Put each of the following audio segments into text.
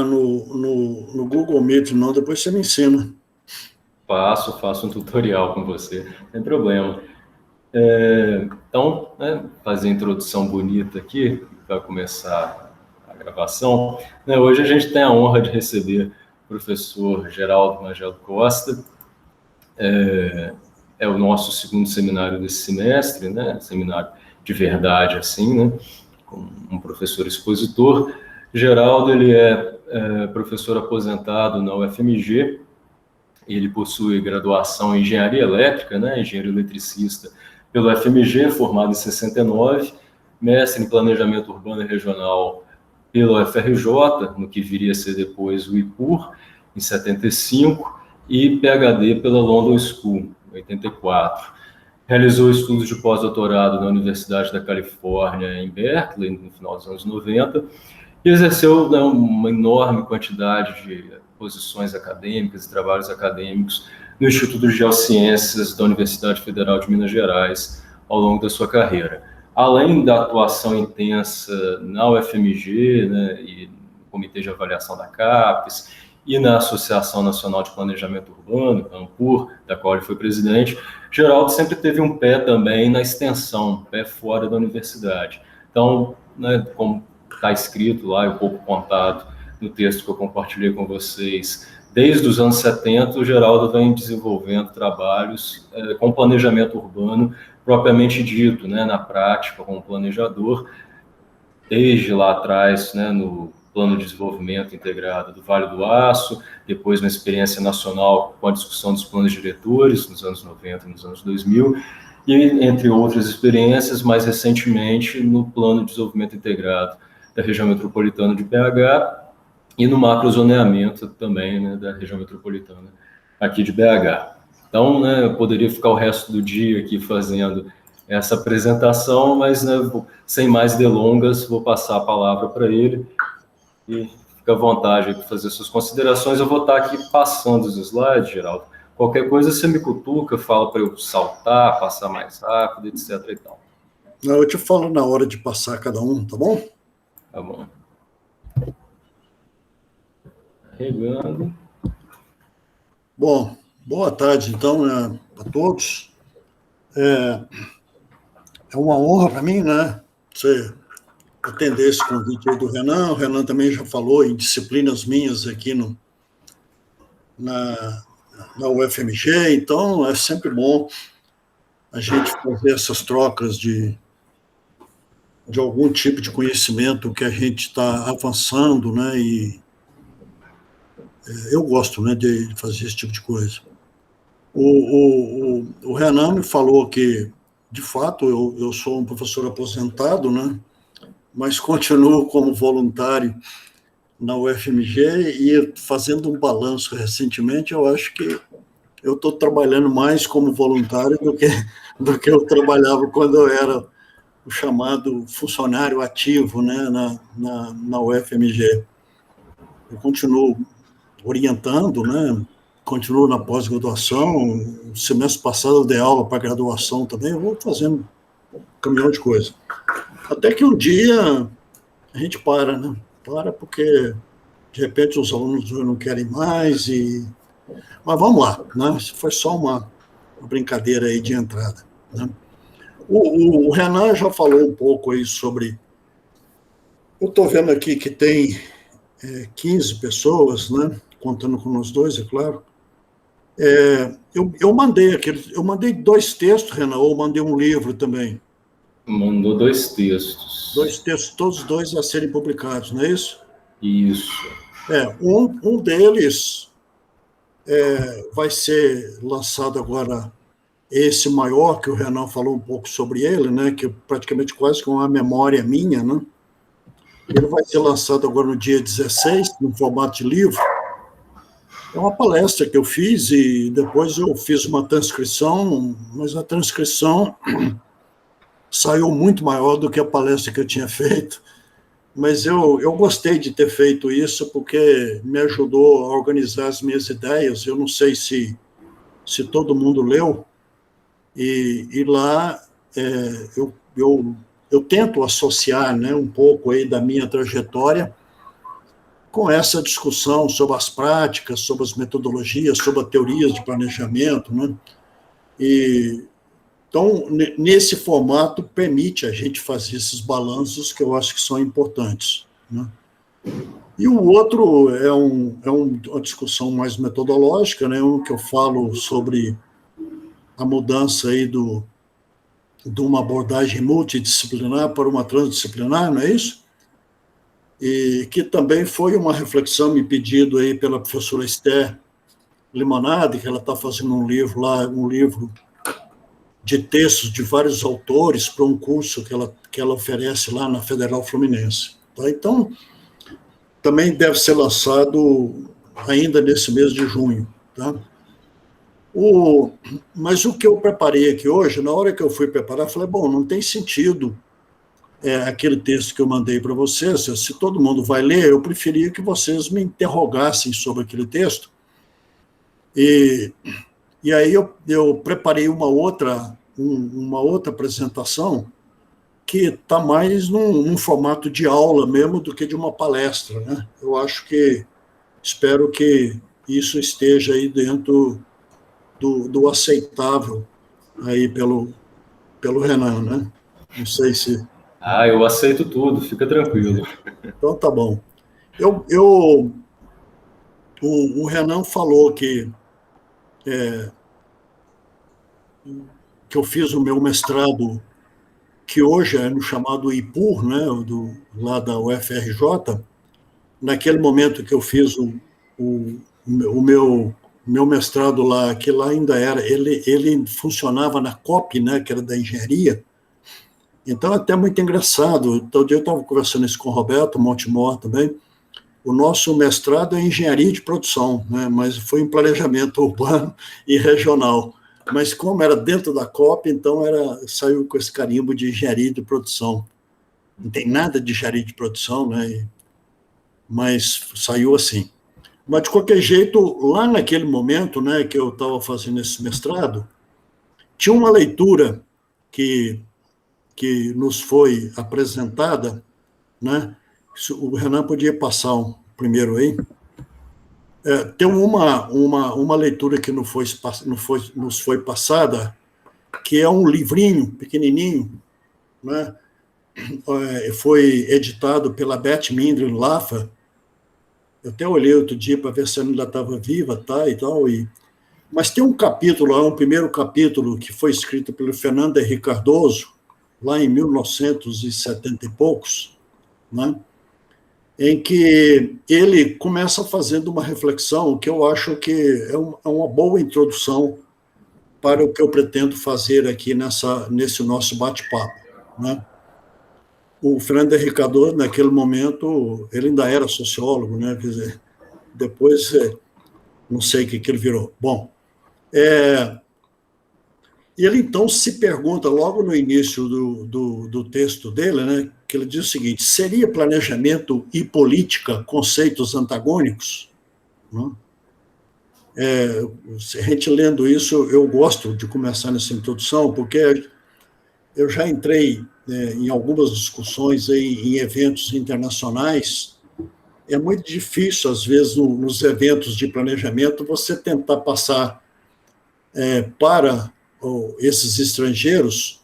no Google Meet, não, depois você me ensina. Faço um tutorial com você, sem problema. Então, né, fazer a introdução bonita aqui, para começar a gravação. Né, hoje a gente tem a honra de receber o professor Geraldo Magelo Costa. É o nosso segundo seminário desse semestre, né, seminário de verdade, assim, né, com um professor expositor. Geraldo, ele é professor aposentado na UFMG. Ele possui graduação em engenharia elétrica, né, engenheiro eletricista pelo FMG, formado em 69, mestre em planejamento urbano e regional pela UFRJ, no que viria a ser depois o IPUR, em 75, e PhD pela London School, em 84. Realizou estudos de pós-doutorado na Universidade da Califórnia, em Berkeley, no final dos anos 90, e exerceu, né, uma enorme quantidade de posições acadêmicas e trabalhos acadêmicos no Instituto de Geociências da Universidade Federal de Minas Gerais ao longo da sua carreira. Além da atuação intensa na UFMG, né, e no Comitê de Avaliação da CAPES, e na Associação Nacional de Planejamento Urbano, a ANPUR, da qual ele foi presidente, Geraldo sempre teve um pé também na extensão, um pé fora da universidade. Então, né, como está escrito lá, um pouco contado no texto que eu compartilhei com vocês, desde os anos 70, o Geraldo vem desenvolvendo trabalhos com planejamento urbano propriamente dito, né, na prática, como planejador, desde lá atrás, né, no Plano de Desenvolvimento Integrado do Vale do Aço, depois uma experiência nacional com a discussão dos planos diretores, nos anos 90 e nos anos 2000, e entre outras experiências, mais recentemente, no Plano de Desenvolvimento Integrado da região metropolitana de BH e no macrozoneamento também, né, da região metropolitana aqui de BH. Então, né, eu poderia ficar o resto do dia aqui fazendo essa apresentação, mas, né, sem mais delongas, vou passar a palavra para ele e fica à vontade para fazer suas considerações. Eu vou estar aqui passando os slides, Geraldo. Qualquer coisa você me cutuca, fala para eu saltar, passar mais rápido, etc. e tal. Eu te falo na hora de passar cada um, tá bom? Tá bom. Carregando. Bom, boa tarde, então, né, a todos. É uma honra para mim, né, você atender esse convite aí do Renan. O Renan também já falou em disciplinas minhas aqui na UFMG, então é sempre bom a gente fazer essas trocas de algum tipo de conhecimento que a gente está avançando, né, e eu gosto, né, de fazer esse tipo de coisa. O Renan me falou que, de fato, eu sou um professor aposentado, né, mas continuo como voluntário na UFMG e fazendo um balanço recentemente, eu acho que eu estou trabalhando mais como voluntário do que eu trabalhava quando eu era o chamado funcionário ativo, né, na UFMG. Eu continuo orientando, né, continuo na pós-graduação. O semestre passado eu dei aula para graduação também, eu vou fazendo um caminhão de coisa. Até que um dia a gente para, né? Para porque, de repente, os alunos não querem mais. Mas vamos lá, né? Isso foi só uma brincadeira aí de entrada, né? O Renan já falou um pouco aí sobre... Eu estou vendo aqui que tem 15 pessoas, né? Contando com nós dois, é claro. Eu mandei 2 textos, Renan, ou mandei um livro também? Mandou 2 textos. 2 textos, todos 2 a serem publicados, não é isso? Isso. Um deles vai ser lançado agora, esse maior, que o Renan falou um pouco sobre ele, né, que é praticamente quase com uma memória minha, né? Ele vai ser lançado agora no dia 16, no formato de livro. É uma palestra que eu fiz e depois eu fiz uma transcrição, mas a transcrição saiu muito maior do que a palestra que eu tinha feito. Mas eu gostei de ter feito isso porque me ajudou a organizar as minhas ideias. Eu não sei se todo mundo leu, e lá eu tento associar, né, um pouco aí da minha trajetória com essa discussão sobre as práticas, sobre as metodologias, sobre as teorias de planejamento, né? Então, nesse formato, permite a gente fazer esses balanços que eu acho que são importantes, né? E o outro é uma discussão mais metodológica, né? Que eu falo sobre a mudança aí de uma abordagem multidisciplinar para uma transdisciplinar, não é isso? E que também foi uma reflexão me pedido aí pela professora Esther Limonade, que ela está fazendo um livro de textos de vários autores para um curso que ela oferece lá na Federal Fluminense. Tá? Então, também deve ser lançado ainda nesse mês de junho. Tá? Mas o que eu preparei aqui hoje, na hora que eu fui preparar, falei, bom, não tem sentido aquele texto que eu mandei para vocês, se todo mundo vai ler, eu preferia que vocês me interrogassem sobre aquele texto. E aí eu preparei uma outra apresentação que está mais num formato de aula mesmo do que de uma palestra, né? Espero que isso esteja aí dentro do aceitável aí pelo Renan, né? Não sei se... Eu aceito tudo, fica tranquilo. Então tá bom. O Renan falou que eu fiz o meu mestrado, que hoje é no chamado IPUR, né, lá da UFRJ. Naquele momento que eu fiz o meu mestrado lá, que lá ainda ele funcionava na COP, né, que era da engenharia. Então, é até muito engraçado. Todo dia eu estava conversando isso com o Roberto Montemor também. O nosso mestrado é em engenharia de produção, né, mas foi em planejamento urbano e regional. Mas como era dentro da COP, então saiu com esse carimbo de engenharia de produção. Não tem nada de engenharia de produção, né, mas saiu assim. Mas, de qualquer jeito, lá naquele momento, né, que eu estava fazendo esse mestrado, tinha uma leitura que nos foi apresentada, né? O Renan podia passar primeiro aí. Tem uma leitura que nos foi passada, que é um livrinho pequenininho, né? Foi editado pela Beth Mindlin Laffer. Eu até olhei outro dia para ver se ela ainda estava viva, tá, e tal. Mas tem um capítulo, um primeiro capítulo, que foi escrito pelo Fernando Henrique Cardoso, lá em 1970 e poucos, né, em que ele começa fazendo uma reflexão que eu acho que é uma boa introdução para o que eu pretendo fazer aqui nesse nosso bate-papo, né. O Fernando Henrique Cardoso, naquele momento, ele ainda era sociólogo, né, quer dizer, depois, não sei o que ele virou. Bom, e ele, então, se pergunta, logo no início do texto dele, né, que ele diz o seguinte: seria planejamento e política conceitos antagônicos? Né? A gente lendo isso, eu gosto de começar nessa introdução, porque eu já entrei em algumas discussões em eventos internacionais. É muito difícil, às vezes, nos eventos de planejamento, você tentar passar para esses estrangeiros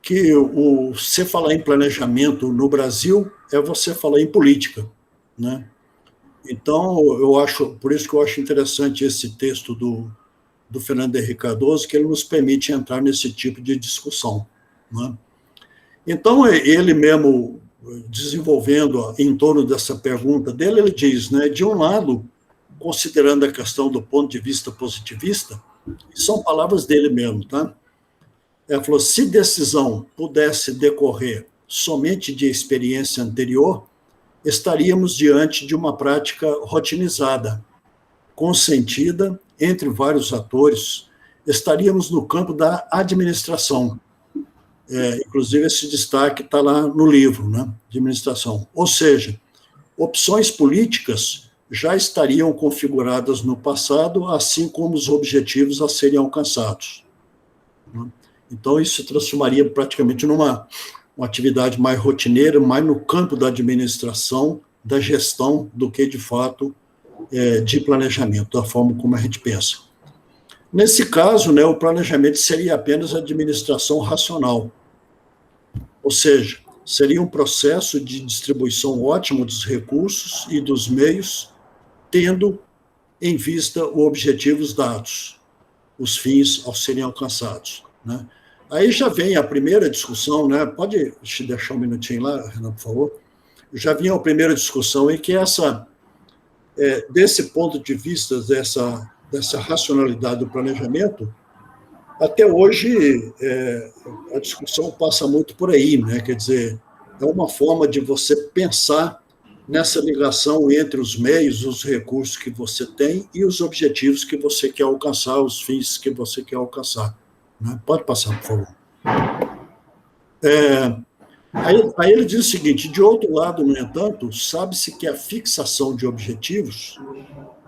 que você falar em planejamento no Brasil é você falar em política, né? Então, por isso que eu acho interessante esse texto do Fernando Henrique Cardoso, que ele nos permite entrar nesse tipo de discussão, né? Então, ele mesmo, desenvolvendo em torno dessa pergunta dele, ele diz, né, de um lado, considerando a questão do ponto de vista positivista, são palavras dele mesmo, tá? Ela falou: se decisão pudesse decorrer somente de experiência anterior, estaríamos diante de uma prática rotinizada, consentida entre vários atores, estaríamos no campo da administração. Inclusive, esse destaque está lá no livro, né? Administração. Ou seja, opções políticas já estariam configuradas no passado, assim como os objetivos a serem alcançados. Então, isso se transformaria praticamente numa atividade mais rotineira, mais no campo da administração da gestão do que, de fato, de planejamento, da forma como a gente pensa. Nesse caso, né, o planejamento seria apenas administração racional, ou seja, seria um processo de distribuição ótimo dos recursos e dos meios, tendo em vista os objetivos dados, os fins ao serem alcançados, né? Aí já vem a primeira discussão, né? Pode deixar um minutinho lá, Renan, por favor? Já vinha a primeira discussão em que desse ponto de vista, dessa racionalidade do planejamento, até hoje a discussão passa muito por aí, né? Quer dizer, é uma forma de você pensar nessa ligação entre os meios, os recursos que você tem e os objetivos que você quer alcançar, os fins que você quer alcançar. Né? Pode passar, por favor. Aí ele diz o seguinte: de outro lado, no entanto, sabe-se que a fixação de objetivos,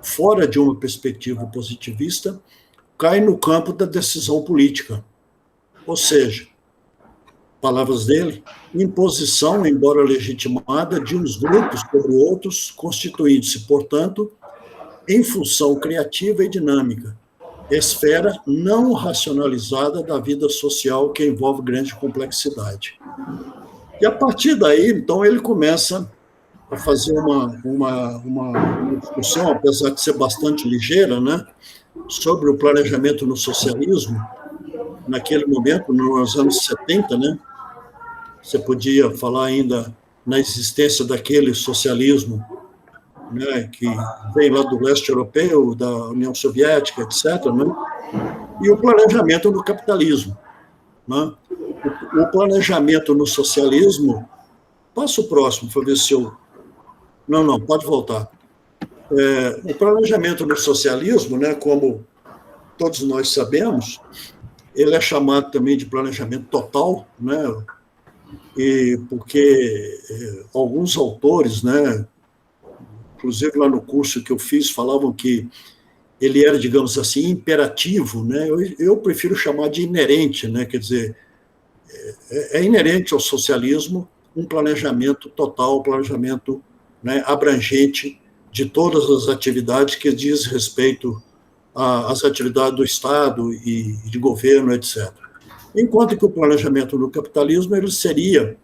fora de uma perspectiva positivista, cai no campo da decisão política. Ou seja, palavras dele, imposição, embora legitimada, de uns grupos sobre outros, constituindo-se, portanto, em função criativa e dinâmica, esfera não racionalizada da vida social que envolve grande complexidade. E a partir daí, então, ele começa a fazer uma discussão, apesar de ser bastante ligeira, né, sobre o planejamento no socialismo, naquele momento, nos anos 70, né, você podia falar ainda na existência daquele socialismo, né, que vem lá do leste europeu, da União Soviética, etc., né, e o planejamento no capitalismo. Né? O planejamento no socialismo, passa o próximo, para ver se eu... Não, pode voltar. O planejamento no socialismo, né, como todos nós sabemos, ele é chamado também de planejamento total, né, e porque alguns autores, né, inclusive lá no curso que eu fiz, falavam que ele era, digamos assim, imperativo, né? Eu prefiro chamar de inerente, né? Quer dizer, é inerente ao socialismo um planejamento total, um planejamento, né, abrangente de todas as atividades que diz respeito às atividades do Estado e de governo, etc. Enquanto que o planejamento no capitalismo, ele seria,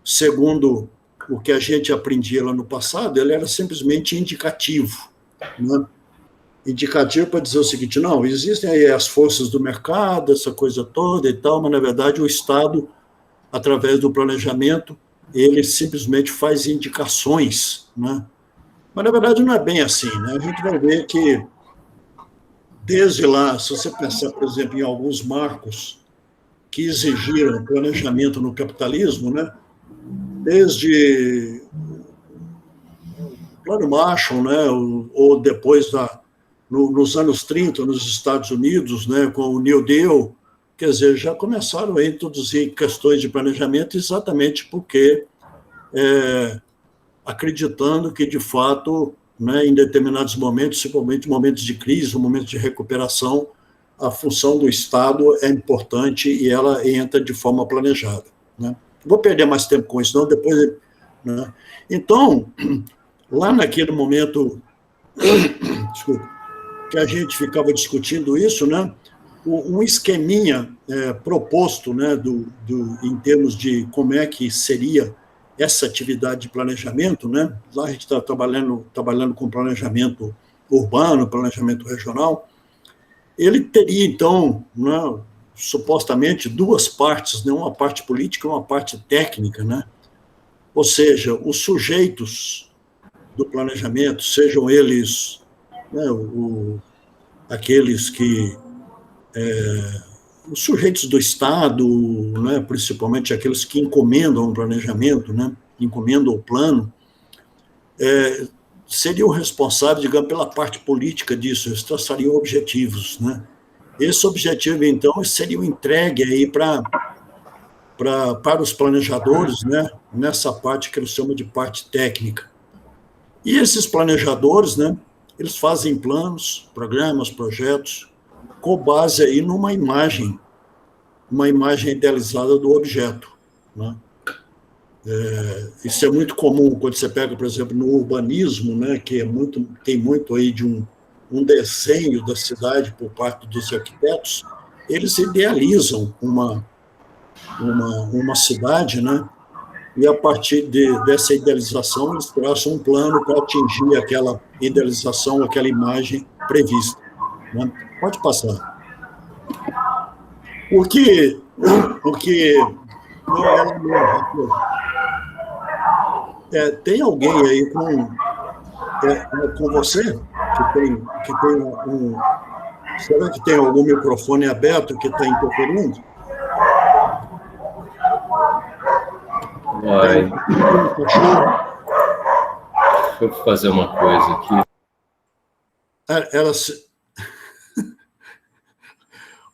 segundo o que a gente aprendia lá no passado, ele era simplesmente indicativo, né? Indicativo para dizer o seguinte: não, existem aí as forças do mercado, essa coisa toda e tal, mas, na verdade, o Estado, através do planejamento, ele simplesmente faz indicações, né? Mas, na verdade, não é bem assim, né? A gente vai ver que, desde lá, se você pensar, por exemplo, em alguns marcos que exigiram planejamento no capitalismo, né? Desde o Plano Marshall, né? Ou depois nos anos 30, nos Estados Unidos, né? Com o New Deal, quer dizer, já começaram a introduzir questões de planejamento exatamente porque acreditando que, de fato, né, em determinados momentos, principalmente momentos de crise, momentos de recuperação, a função do Estado é importante e ela entra de forma planejada. Né? Vou perder mais tempo com isso, não, depois... Né? Então, lá naquele momento, desculpa, que a gente ficava discutindo isso, né, um esqueminha proposto, né, em termos de como é que seria essa atividade de planejamento, né? Lá a gente está trabalhando com planejamento urbano, planejamento regional. Ele teria, então, né, supostamente, duas partes, né, uma parte política e uma parte técnica, né? Ou seja, os sujeitos do planejamento, sejam eles, né, aqueles que... os sujeitos do Estado, né, principalmente aqueles que encomendam o planejamento, né, encomendam o plano, seriam responsáveis, digamos, pela parte política disso, eles traçariam objetivos, né? Esse objetivo, então, seria entregue aí para os planejadores, né, nessa parte que eles chamam de parte técnica. E esses planejadores, né, eles fazem planos, programas, projetos, com base aí numa imagem idealizada do objeto. Né? Isso é muito comum quando você pega, por exemplo, no urbanismo, né, que tem muito aí de um desenho da cidade por parte dos arquitetos. Eles idealizam uma cidade, né, e a partir dessa idealização eles traçam um plano para atingir aquela idealização, aquela imagem prevista, né? Pode passar. O que não é mesmo. Tem alguém aí com você que tem será que tem algum microfone aberto que está interferindo? Vai. Deixa eu fazer uma coisa aqui.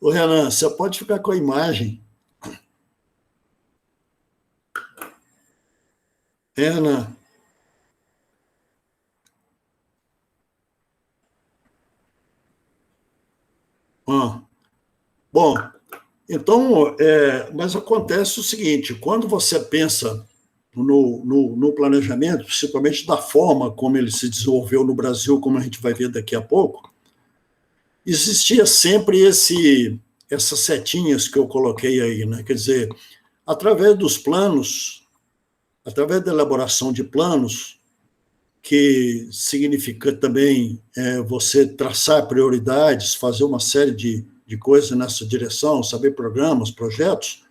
Ô, Renan, você pode ficar com a imagem. Renan. Bom, então, mas acontece o seguinte, quando você pensa no planejamento, principalmente da forma como ele se desenvolveu no Brasil, como a gente vai ver daqui a pouco, existia sempre essas setinhas que eu coloquei aí, né? Quer dizer, através dos planos, através da elaboração de planos, que significa também você traçar prioridades, fazer uma série de coisas nessa direção, saber programas, projetos,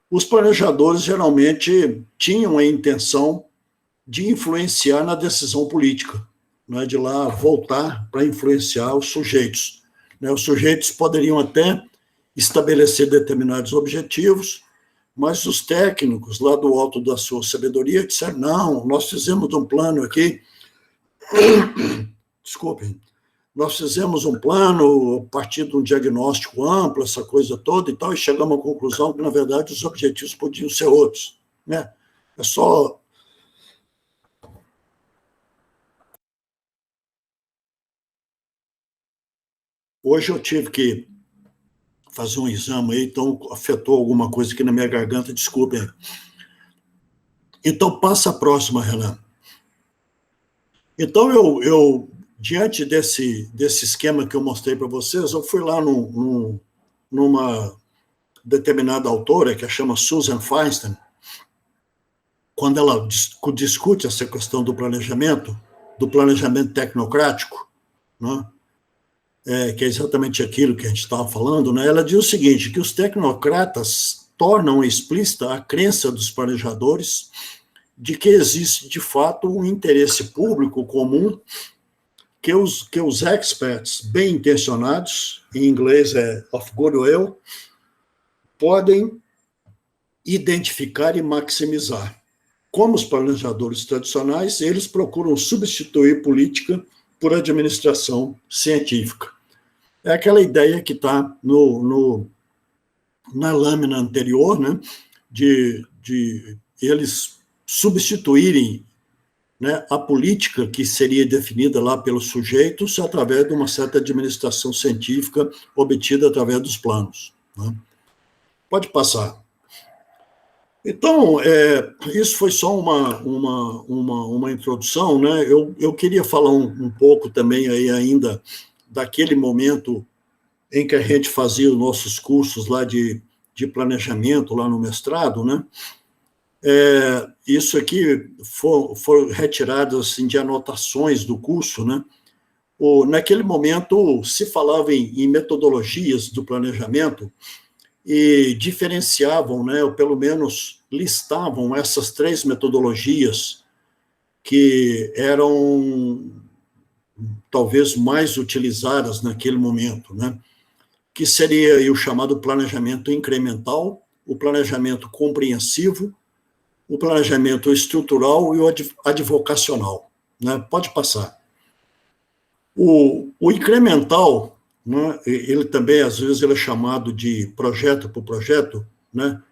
os planejadores geralmente tinham a intenção de influenciar na decisão política, né, de lá voltar para influenciar os sujeitos. Né, os sujeitos poderiam até estabelecer determinados objetivos, mas os técnicos, lá do alto da sua sabedoria, disseram, não, nós fizemos um plano aqui, desculpem, nós fizemos um plano a partir de um diagnóstico amplo, essa coisa toda e tal, e chegamos à conclusão que, na verdade, os objetivos podiam ser outros. Né? É só... Hoje eu tive que fazer um exame aí, então afetou alguma coisa aqui na minha garganta, desculpem. Então, passa a próxima, Renan. Então, eu diante desse esquema que eu mostrei para vocês, eu fui lá numa determinada autora, que chama Susan Feinstein, quando ela discute essa questão do planejamento tecnocrático, né? Que é exatamente aquilo que a gente estava falando, né? Ela diz o seguinte, que os tecnocratas tornam explícita a crença dos planejadores de que existe, de fato, um interesse público comum que os experts bem intencionados, em inglês é of goodwill, podem identificar e maximizar. Como os planejadores tradicionais, eles procuram substituir política por administração científica. É aquela ideia que está na lâmina anterior, né, de eles substituírem, né, a política que seria definida lá pelos sujeitos através de uma certa administração científica obtida através dos planos. Né? Pode passar. Então, isso foi só uma introdução, né? Eu queria falar um pouco também aí ainda daquele momento em que a gente fazia os nossos cursos lá de planejamento, lá no mestrado, né? Isso aqui foi retirado assim, de anotações do curso, né? Naquele momento se falava em metodologias do planejamento e diferenciavam, né, ou pelo menos listavam essas 3 metodologias que eram talvez mais utilizadas naquele momento, né? Que seria aí o chamado planejamento incremental, o planejamento compreensivo, o planejamento estrutural e o advocacional. Né? Pode passar. O incremental, né, ele também, às vezes, ele é chamado de projeto por projeto, né?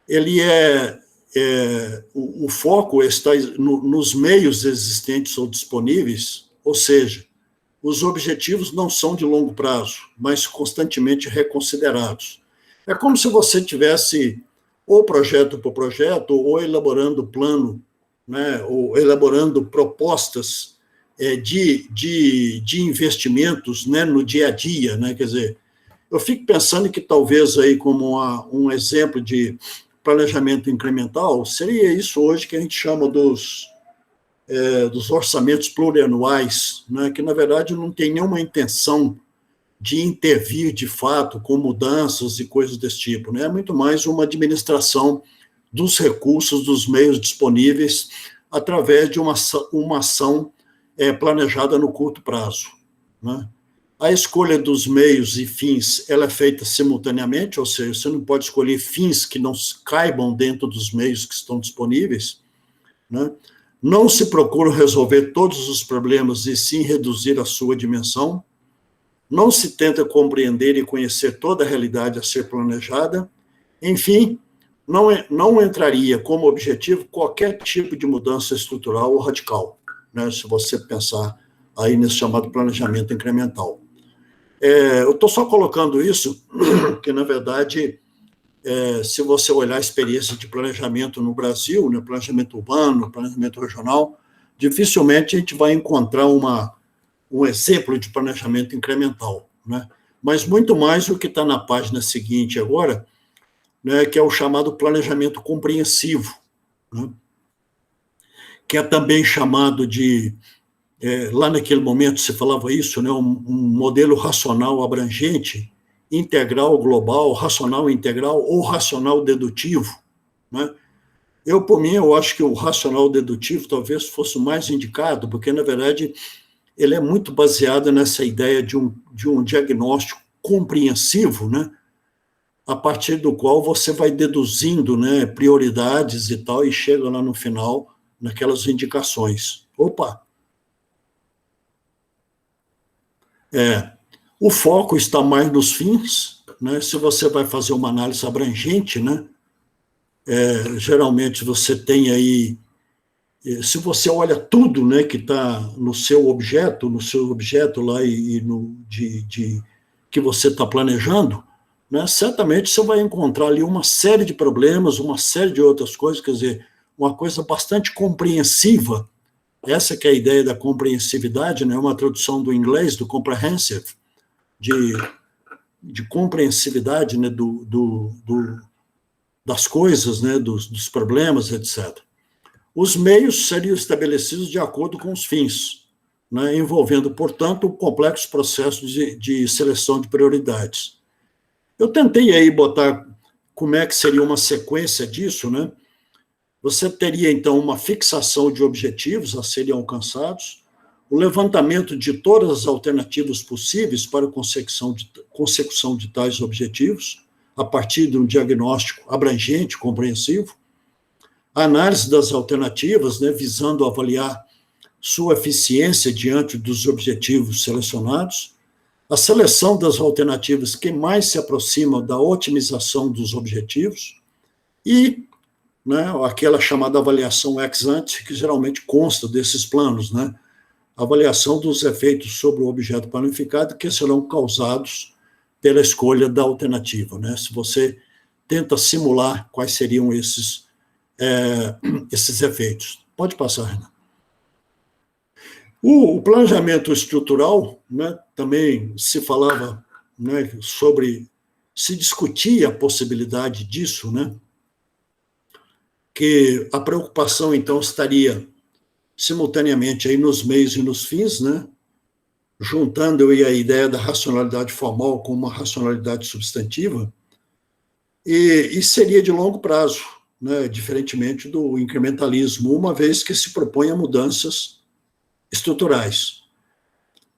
Ele o foco está nos meios existentes ou disponíveis, ou seja, os objetivos não são de longo prazo, mas constantemente reconsiderados. É como se você tivesse ou projeto por projeto, ou elaborando plano, né, ou elaborando propostas de investimentos, né, no dia a dia, né, quer dizer, eu fico pensando que talvez aí como um exemplo de planejamento incremental seria isso hoje que a gente chama dos orçamentos plurianuais, né, que na verdade não tem nenhuma intenção de intervir de fato com mudanças e coisas desse tipo, né, é muito mais uma administração dos recursos, dos meios disponíveis através de uma ação planejada no curto prazo, né? A escolha dos meios e fins, ela é feita simultaneamente, ou seja, você não pode escolher fins que não caibam dentro dos meios que estão disponíveis, né? Não se procura resolver todos os problemas e sim reduzir a sua dimensão. Não se tenta compreender e conhecer toda a realidade a ser planejada. Enfim, não entraria como objetivo qualquer tipo de mudança estrutural ou radical, né? Se você pensar aí nesse chamado planejamento incremental. Eu estou só colocando isso, porque, na verdade, se você olhar a experiência de planejamento no Brasil, né, planejamento urbano, planejamento regional, dificilmente a gente vai encontrar um exemplo de planejamento incremental, né? Mas muito mais o que está na página seguinte agora, né, que é o chamado planejamento compreensivo, né, que é também chamado de lá naquele momento se falava isso, né, um modelo racional abrangente, integral global, racional integral ou racional dedutivo, né? Por mim, eu acho que o racional dedutivo talvez fosse o mais indicado, porque, na verdade, ele é muito baseado nessa ideia de um diagnóstico compreensivo, né, a partir do qual você vai deduzindo, né, prioridades e tal, e chega lá no final naquelas indicações. Opa! O foco está mais nos fins, né? Se você vai fazer uma análise abrangente, né? Geralmente você tem aí, se você olha tudo, né, que está no seu objeto lá que você está planejando, né? Certamente você vai encontrar ali uma série de problemas, uma série de outras coisas, quer dizer, uma coisa bastante compreensiva. Essa que é a ideia da compreensividade, né? Uma tradução do inglês, do comprehensive, de compreensividade, né? Das coisas, né? Dos problemas, etc. Os meios seriam estabelecidos de acordo com os fins, né? Envolvendo, portanto, um complexo processo de seleção de prioridades. Eu tentei aí botar como é que seria uma sequência disso, né? Você teria, então, uma fixação de objetivos a serem alcançados, o levantamento de todas as alternativas possíveis para a consecução de tais objetivos, a partir de um diagnóstico abrangente, compreensivo, a análise das alternativas, né, visando avaliar sua eficiência diante dos objetivos selecionados, a seleção das alternativas que mais se aproximam da otimização dos objetivos e, né, aquela chamada avaliação ex ante, que geralmente consta desses planos, né, avaliação dos efeitos sobre o objeto planificado que serão causados pela escolha da alternativa, né, se você tenta simular quais seriam esses efeitos. Pode passar, Renan. O planejamento estrutural, né, também se falava, né, se discutia a possibilidade disso, né, que a preocupação, então, estaria simultaneamente aí nos meios e nos fins, né, juntando aí a ideia da racionalidade formal com uma racionalidade substantiva, e seria de longo prazo, né, diferentemente do incrementalismo, uma vez que se propõe a mudanças estruturais.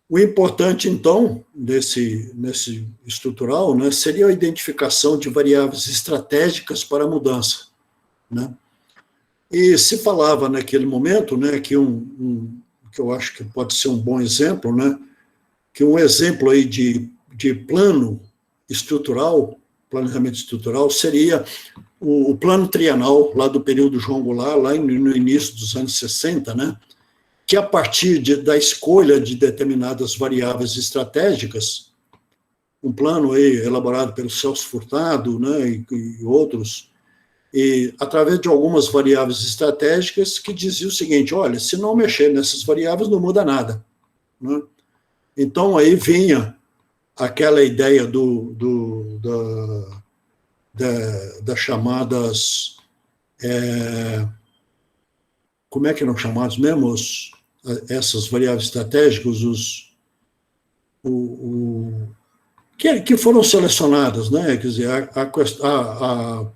O importante, então, nesse estrutural, né, seria a identificação de variáveis estratégicas para a mudança, né? E se falava naquele momento, né, que que eu acho que pode ser um bom exemplo, né, que um exemplo aí de plano estrutural, planejamento estrutural, seria o plano trienal, lá do período João Goulart, lá no início dos anos 60, né, que a partir da escolha de determinadas variáveis estratégicas, um plano aí elaborado pelo Celso Furtado, né, e outros, e através de algumas variáveis estratégicas que dizia o seguinte, olha, se não mexer nessas variáveis, não muda nada. Né? Então, aí vinha aquela ideia das chamadas... como é que eram chamados mesmo? Essas variáveis estratégicas, que foram selecionadas, né? Quer dizer,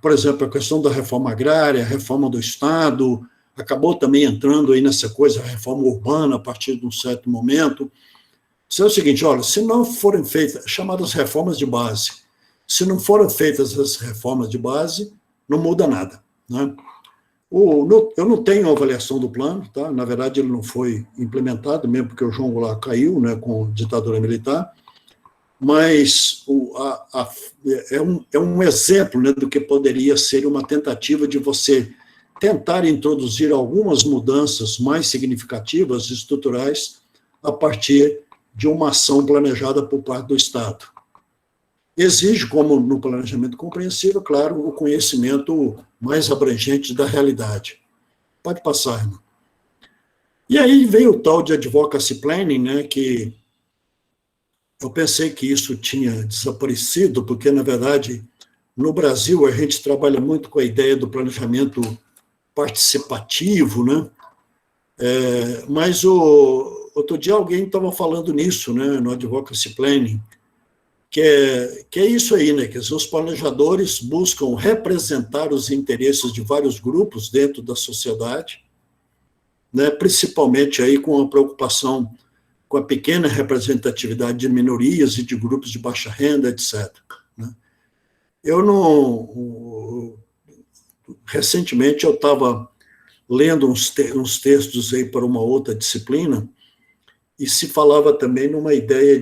por exemplo, a questão da reforma agrária, a reforma do Estado, acabou também entrando aí nessa coisa, a reforma urbana, a partir de um certo momento. Isso é o seguinte, olha, se não forem feitas, chamadas reformas de base, se não forem feitas as reformas de base, não muda nada, né? Eu não tenho avaliação do plano, tá? Na verdade, ele não foi implementado, mesmo porque o João Goulart caiu, né, com a ditadura militar, mas é um exemplo, né, do que poderia ser uma tentativa de você tentar introduzir algumas mudanças mais significativas, estruturais, a partir de uma ação planejada por parte do Estado. Exige, como no planejamento compreensivo, claro, o conhecimento mais abrangente da realidade. Pode passar, irmão. E aí veio o tal de advocacy planning, né, que eu pensei que isso tinha desaparecido, porque, na verdade, no Brasil, a gente trabalha muito com a ideia do planejamento participativo, né? Mas outro dia alguém estava falando nisso, né, no advocacy planning, que é isso aí, né, que os planejadores buscam representar os interesses de vários grupos dentro da sociedade, né, principalmente aí com a preocupação com a pequena representatividade de minorias e de grupos de baixa renda, etc. Né. Recentemente eu estava lendo uns textos aí para uma outra disciplina, e se falava também numa ideia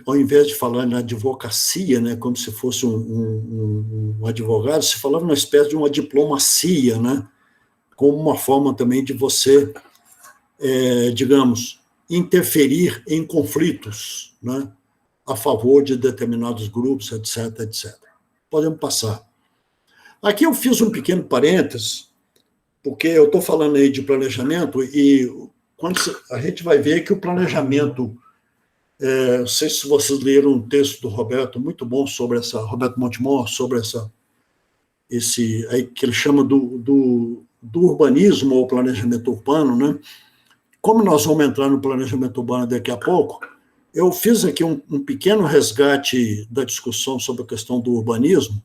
ao invés de falar na advocacia, né, como se fosse um advogado, se falava uma espécie de uma diplomacia, né, como uma forma também de você, digamos, interferir em conflitos, né, a favor de determinados grupos, etc, etc. Podemos passar. Aqui eu fiz um pequeno parênteses, porque eu estou falando aí de planejamento, e quando a gente vai ver que o planejamento, não sei se vocês leram um texto do Roberto, muito bom, Roberto Montemor, sobre esse aí que ele chama do urbanismo ou planejamento urbano, né? Como nós vamos entrar no planejamento urbano daqui a pouco, eu fiz aqui um pequeno resgate da discussão sobre a questão do urbanismo,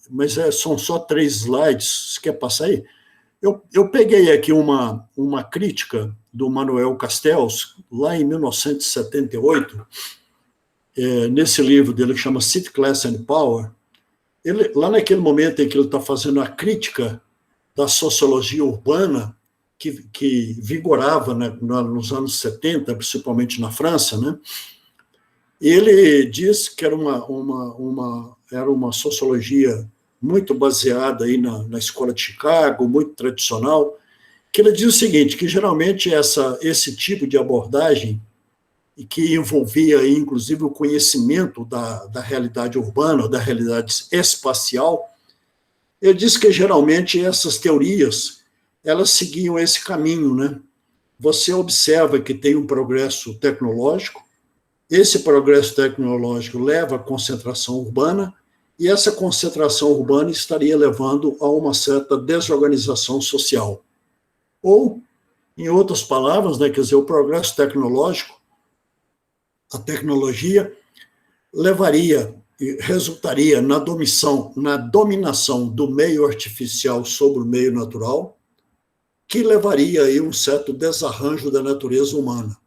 mas são só 3 slides, você quer passar aí? Eu peguei aqui uma crítica do Manuel Castells, lá em 1978, nesse livro dele que chama City, Class and Power. Lá naquele momento em que ele está fazendo a crítica da sociologia urbana, que vigorava, né, nos anos 70, principalmente na França, né, ele diz que era uma sociologia muito baseada aí na escola de Chicago, muito tradicional, que ele diz o seguinte, que geralmente esse tipo de abordagem, e que envolvia aí, inclusive, o conhecimento da realidade urbana, da realidade espacial, ele diz que geralmente essas teorias, elas seguiam esse caminho, né? Você observa que tem um progresso tecnológico, esse progresso tecnológico leva à concentração urbana, e essa concentração urbana estaria levando a uma certa desorganização social. Ou, em outras palavras, né, quer dizer, o progresso tecnológico, a tecnologia, resultaria na dominação do meio artificial sobre o meio natural, que levaria aí um certo desarranjo da natureza humana.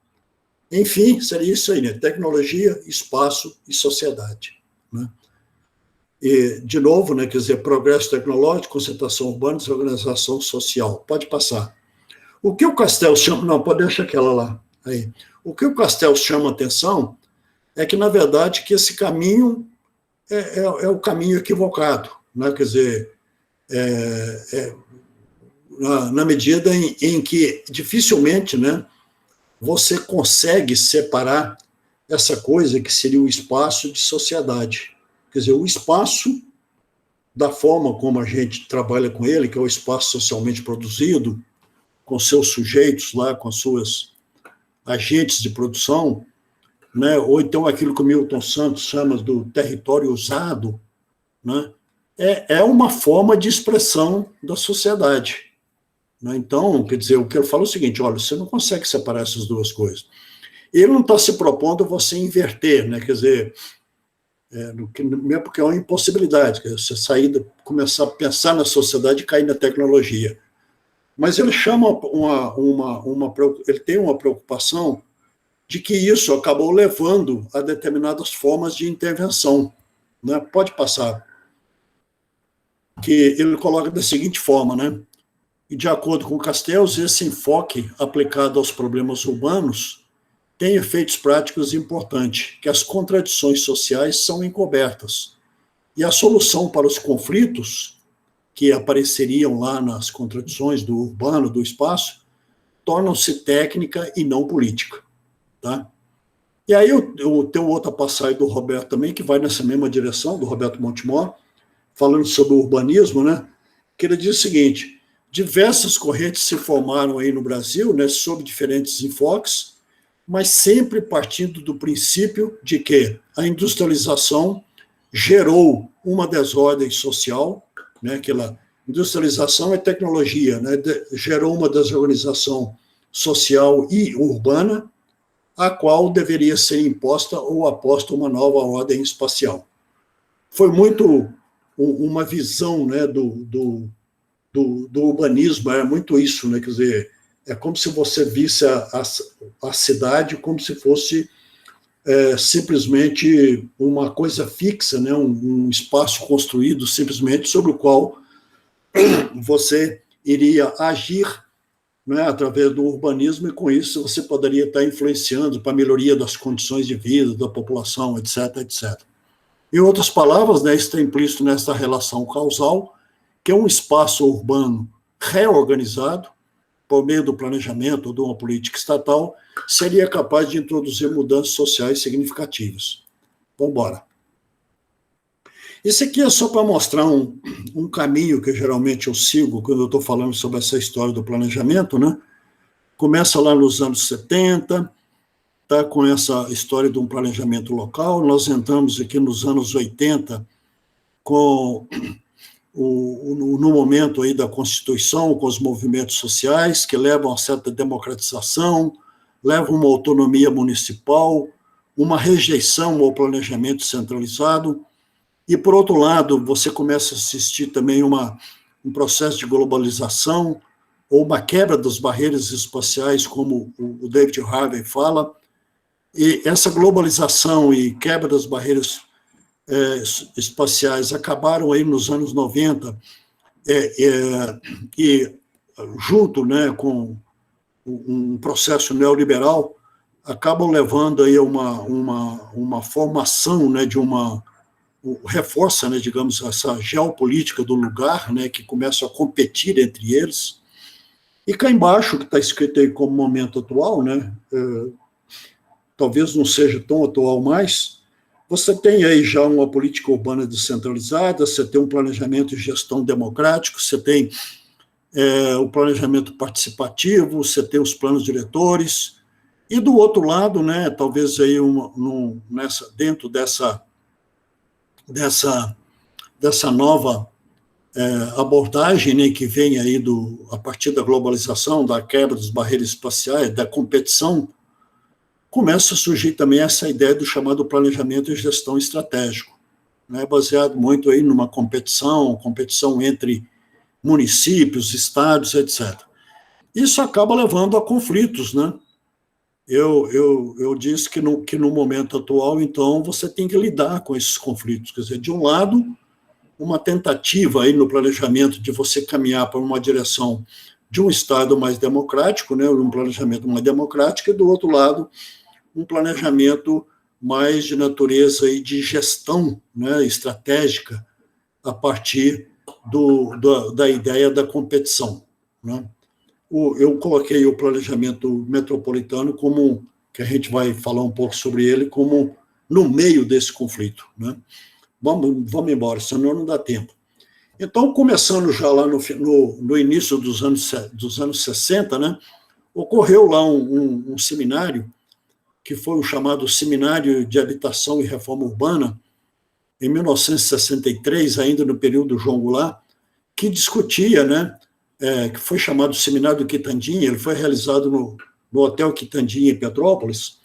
Enfim, seria isso aí, né? Tecnologia, espaço e sociedade, né? E, de novo, né, quer dizer, progresso tecnológico, concentração urbana, desorganização social. Pode passar. O que o Castells chama... Não, pode deixar aquela lá. Aí. O que o Castells chama atenção é que, na verdade, que esse caminho é o caminho equivocado, né? Quer dizer, na medida em que dificilmente, né, você consegue separar essa coisa que seria o espaço de sociedade. Quer dizer, o espaço, da forma como a gente trabalha com ele, que é o espaço socialmente produzido, com seus sujeitos lá, com as suas agentes de produção, né? Ou então aquilo que o Milton Santos chama do território usado, né? É uma forma de expressão da sociedade. Né? Então, quer dizer, o que eu falo é o seguinte, olha, você não consegue separar essas duas coisas. Ele não está se propondo você inverter, né? Quer dizer, mesmo porque é uma impossibilidade, você sair, começar a pensar na sociedade e cair na tecnologia. Mas ele chama ele tem uma preocupação de que isso acabou levando a determinadas formas de intervenção. Né? Pode passar. Que ele coloca da seguinte forma, né? E de acordo com Castells, esse enfoque aplicado aos problemas urbanos tem efeitos práticos importantes, que as contradições sociais são encobertas. E a solução para os conflitos que apareceriam lá nas contradições do urbano, do espaço, tornam-se técnica e não política. Tá? E aí eu tenho outra passagem do Roberto também, que vai nessa mesma direção, do Roberto Montemor, falando sobre o urbanismo, né? Que ele diz o seguinte, diversas correntes se formaram aí no Brasil, né, sob diferentes enfoques, mas sempre partindo do princípio de que a industrialização gerou uma desordem social, né, aquela industrialização é tecnologia, né, gerou uma desorganização social e urbana, a qual deveria ser imposta ou aposta uma nova ordem espacial. Foi muito uma visão, né, do urbanismo, é muito isso, né, quer dizer, é como se você visse a cidade como se fosse simplesmente uma coisa fixa, né, um espaço construído simplesmente sobre o qual você iria agir, né, através do urbanismo, e com isso você poderia estar influenciando para a melhoria das condições de vida da população, etc., etc. Em outras palavras, né, está implícito nessa relação causal, que é um espaço urbano reorganizado, por meio do planejamento ou de uma política estatal, seria capaz de introduzir mudanças sociais significativas. Vamos embora. Isso aqui é só para mostrar um caminho que geralmente eu sigo quando eu estou falando sobre essa história do planejamento, né? Começa lá nos anos 70, tá, com essa história de um planejamento local. Nós entramos aqui nos anos 80 com no momento aí da Constituição, com os movimentos sociais, que levam a certa democratização, levam uma autonomia municipal, uma rejeição ao planejamento centralizado, e, por outro lado, você começa a assistir também um processo de globalização, ou uma quebra das barreiras espaciais, como o David Harvey fala, e essa globalização e quebra das barreiras espaciais acabaram aí nos anos 90, e junto, né, com um processo neoliberal, acabam levando aí uma formação, né, reforça, né, digamos, essa geopolítica do lugar, né, que começa a competir entre eles. E cá embaixo, que está escrito aí como momento atual, né, talvez não seja tão atual mais, você tem aí já uma política urbana descentralizada, você tem um planejamento e gestão democrático, você tem o planejamento participativo, você tem os planos diretores, e do outro lado, né, talvez aí dentro dessa nova abordagem, né, que vem aí a partir da globalização, da quebra das barreiras espaciais, da competição, começa a surgir também essa ideia do chamado planejamento e gestão estratégico, né, baseado muito aí numa competição entre municípios, estados, etc. Isso acaba levando a conflitos, né? Eu disse que no momento atual, então, você tem que lidar com esses conflitos. Quer dizer, de um lado, uma tentativa aí no planejamento de você caminhar para uma direção de um Estado mais democrático, né, um planejamento mais democrático, e do outro lado, um planejamento mais de natureza e de gestão, né, estratégica, a partir da ideia da competição. Né? Eu coloquei o planejamento metropolitano como que a gente vai falar um pouco sobre ele como no meio desse conflito, né? Vamos embora, senão não dá tempo. Então, começando já lá no início dos anos 60, né, ocorreu lá um seminário, que foi o chamado Seminário de Habitação e Reforma Urbana, em 1963, ainda no período João Goulart, que discutia, né, que foi chamado Seminário do Quitandinha, ele foi realizado no Hotel Quitandinha, em Petrópolis,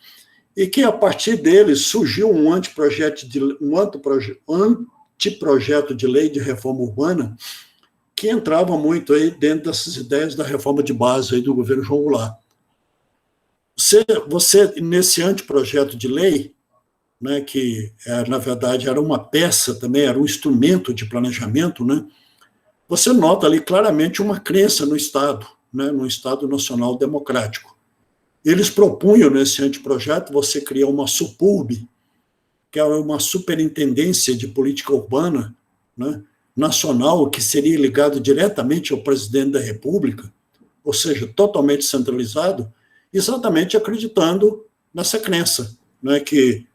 e que, a partir dele, surgiu um anteprojeto de lei de reforma urbana que entrava muito aí dentro dessas ideias da reforma de base aí do governo João Goulart. Você nesse anteprojeto de lei, né, que, na verdade, era uma peça também, era um instrumento de planejamento, né, você nota ali claramente uma crença no Estado, né, no Estado Nacional Democrático. Eles propunham, nesse anteprojeto, você criar uma SUPURB, que é uma superintendência de política urbana, né, nacional, que seria ligado diretamente ao presidente da República, ou seja, totalmente centralizado, exatamente acreditando nessa crença, né, que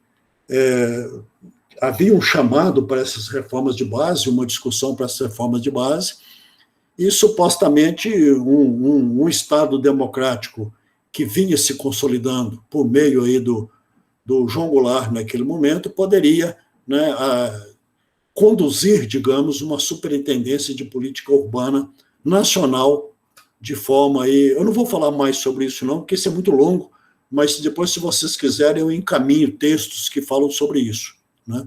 havia um chamado para essas reformas de base, uma discussão para essas reformas de base, e supostamente um Estado democrático que vinha se consolidando por meio aí do João Goulart naquele momento, poderia, né, conduzir, digamos, uma superintendência de política urbana nacional de forma aí... Eu não vou falar mais sobre isso não, porque isso é muito longo, mas depois, se vocês quiserem, eu encaminho textos que falam sobre isso, né?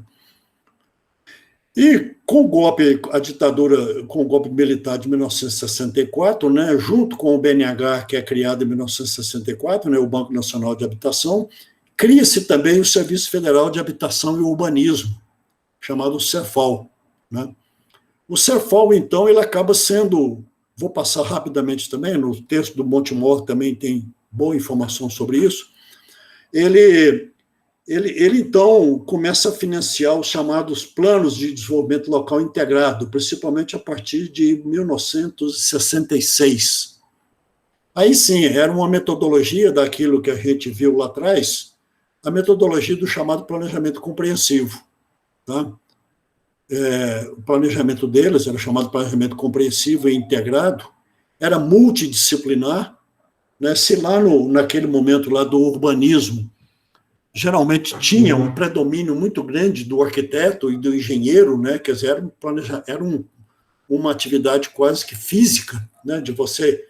E com o golpe, a ditadura, com o golpe militar de 1964, né, junto com o BNH, que é criado em 1964, né, o Banco Nacional de Habitação, cria-se também o Serviço Federal de Habitação e Urbanismo, chamado CERFAL, né? O CERFAL, então, ele acaba sendo... Vou passar rapidamente também, no texto do Montemor também tem boa informação sobre isso. Ele então, começa a financiar os chamados Planos de Desenvolvimento Local Integrado, principalmente a partir de 1966. Aí sim, era uma metodologia daquilo que a gente viu lá atrás, a metodologia do chamado planejamento compreensivo, tá? O planejamento deles era chamado planejamento compreensivo e integrado, era multidisciplinar, né? Se lá naquele momento lá do urbanismo, geralmente tinha um predomínio muito grande do arquiteto e do engenheiro, né? Quer dizer, era uma atividade quase que física, né? De você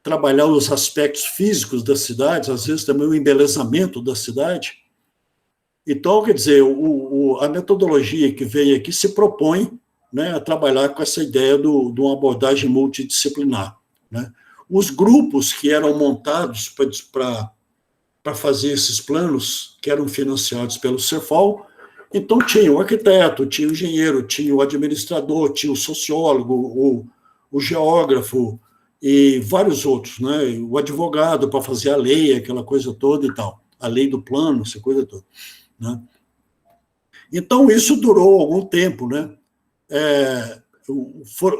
trabalhar os aspectos físicos das cidades, às vezes também o embelezamento da cidade. Então, quer dizer, a metodologia que veio aqui se propõe, né, a trabalhar com essa ideia de uma abordagem multidisciplinar, né? Os grupos que eram montados para fazer esses planos, que eram financiados pelo CERFAL, então tinha o arquiteto, tinha o engenheiro, tinha o administrador, tinha o sociólogo, o geógrafo e vários outros, né? O advogado para fazer a lei, aquela coisa toda e tal, a lei do plano, essa coisa toda, né? Então, isso durou algum tempo, né?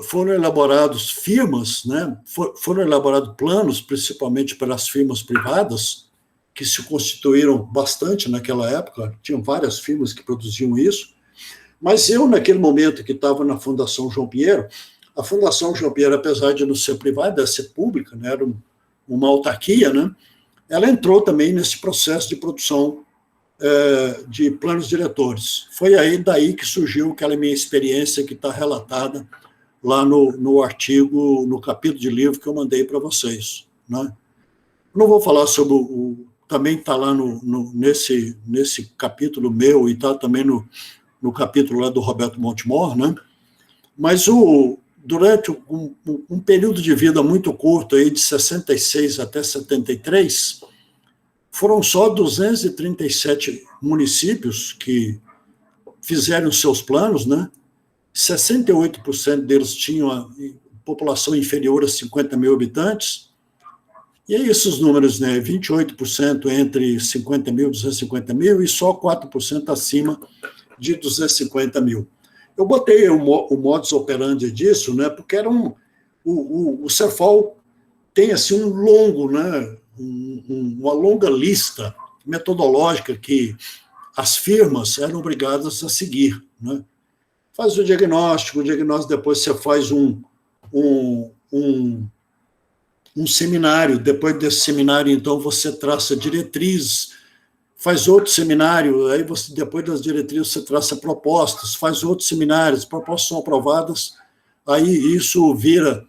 Foram elaborados firmas, né? Foram elaborados planos, principalmente pelas firmas privadas, que se constituíram bastante naquela época, tinham várias firmas que produziam isso, mas eu, naquele momento que estava na Fundação João Pinheiro, a Fundação João Pinheiro, apesar de não ser privada, de ser pública, né? Era uma autarquia, né? Ela entrou também nesse processo de produção de planos diretores. Foi daí que surgiu aquela minha experiência que está relatada lá no artigo, no capítulo de livro que eu mandei para vocês, né? Não vou falar sobre também está lá nesse capítulo meu e está também no capítulo lá do Roberto Montemor, né? Mas durante um período de vida muito curto, aí, de 66 até 73, foram só 237 municípios que fizeram seus planos, né? 68% deles tinham a população inferior a 50 mil habitantes, e aí esses números, né? 28% entre 50 mil e 250 mil, e só 4% acima de 250 mil. Eu botei o modus operandi disso, né? Porque era o CERFAL tem assim um longo, né? Uma longa lista metodológica que as firmas eram obrigadas a seguir, né? Faz o diagnóstico depois você faz um seminário, depois desse seminário, então, você traça diretrizes, faz outro seminário, aí você, depois das diretrizes, você traça propostas, faz outros seminários, propostas são aprovadas, aí isso vira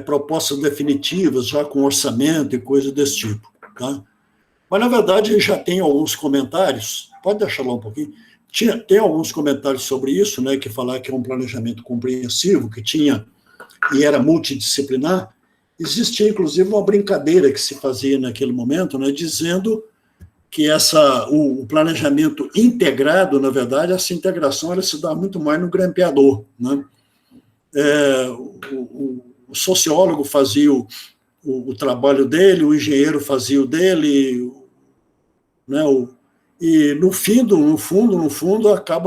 propostas definitivas, já com orçamento e coisa desse tipo, tá? Mas, na verdade, já tem alguns comentários, pode deixar lá um pouquinho, tem alguns comentários sobre isso, né, que falar que é um planejamento compreensivo, que tinha, e era multidisciplinar. Existia, inclusive, uma brincadeira que se fazia naquele momento, né, dizendo que o planejamento integrado, na verdade, essa integração ela se dá muito mais no grampeador, né? O sociólogo fazia o trabalho dele, o engenheiro fazia o dele, né? E no fundo,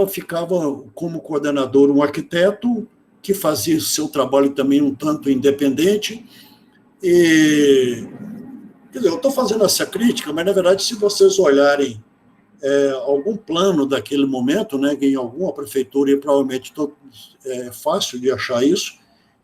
ficava como coordenador um arquiteto que fazia o seu trabalho também um tanto independente. E, quer dizer, eu estou fazendo essa crítica, mas, na verdade, se vocês olharem algum plano daquele momento, né, em alguma prefeitura, e provavelmente é fácil de achar isso,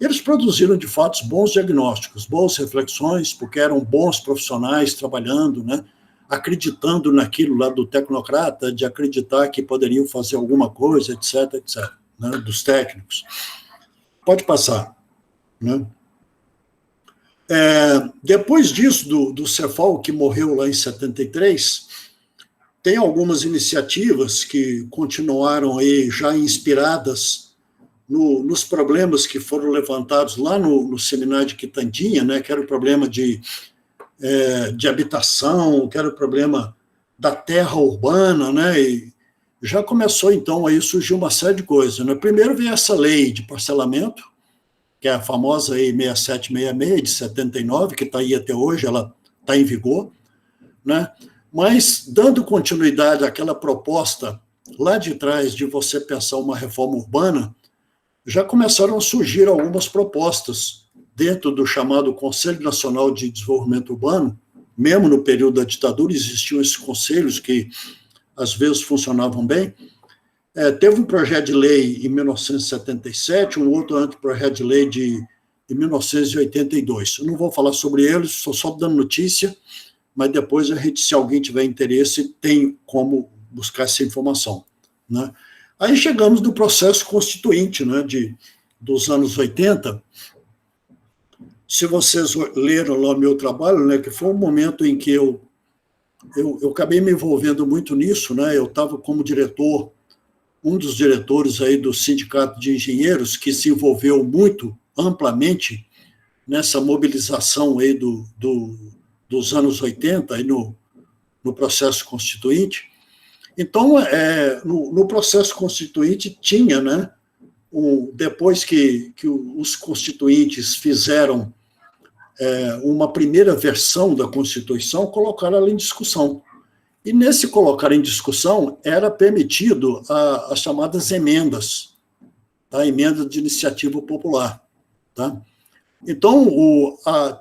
eles produziram, de fato, bons diagnósticos, boas reflexões, porque eram bons profissionais trabalhando, né, acreditando naquilo lá do tecnocrata, de acreditar que poderiam fazer alguma coisa, etc., né, dos técnicos. Pode passar, né? Depois disso, do Cefal, que morreu lá em 73, tem algumas iniciativas que continuaram aí já inspiradas nos problemas que foram levantados lá no seminário de Quitandinha, né, que era o problema de habitação, que era o problema da terra urbana, né, e já começou, então, aí surgiu uma série de coisas, né? Primeiro veio essa lei de parcelamento, que é a famosa Lei 6766, de 79, que está aí até hoje, ela está em vigor, né? Mas, dando continuidade àquela proposta lá de trás de você pensar uma reforma urbana, já começaram a surgir algumas propostas dentro do chamado Conselho Nacional de Desenvolvimento Urbano. Mesmo no período da ditadura existiam esses conselhos que, às vezes, funcionavam bem. Teve um projeto de lei em 1977, um outro anteprojeto de lei de 1982. Eu não vou falar sobre eles, estou só dando notícia, mas depois a gente, se alguém tiver interesse, tem como buscar essa informação, né? Aí chegamos no processo constituinte, né, dos anos 80. Se vocês leram lá o meu trabalho, né, que foi um momento em que eu acabei me envolvendo muito nisso, né? Eu estava como diretor, um dos diretores aí do Sindicato de Engenheiros, que se envolveu muito amplamente nessa mobilização aí dos anos 80 aí no processo constituinte. Então, no processo constituinte tinha, né, depois que os constituintes fizeram uma primeira versão da Constituição, colocaram ela em discussão. E nesse colocar em discussão, era permitido as chamadas emendas, tá? Emenda de iniciativa popular. Tá? Então,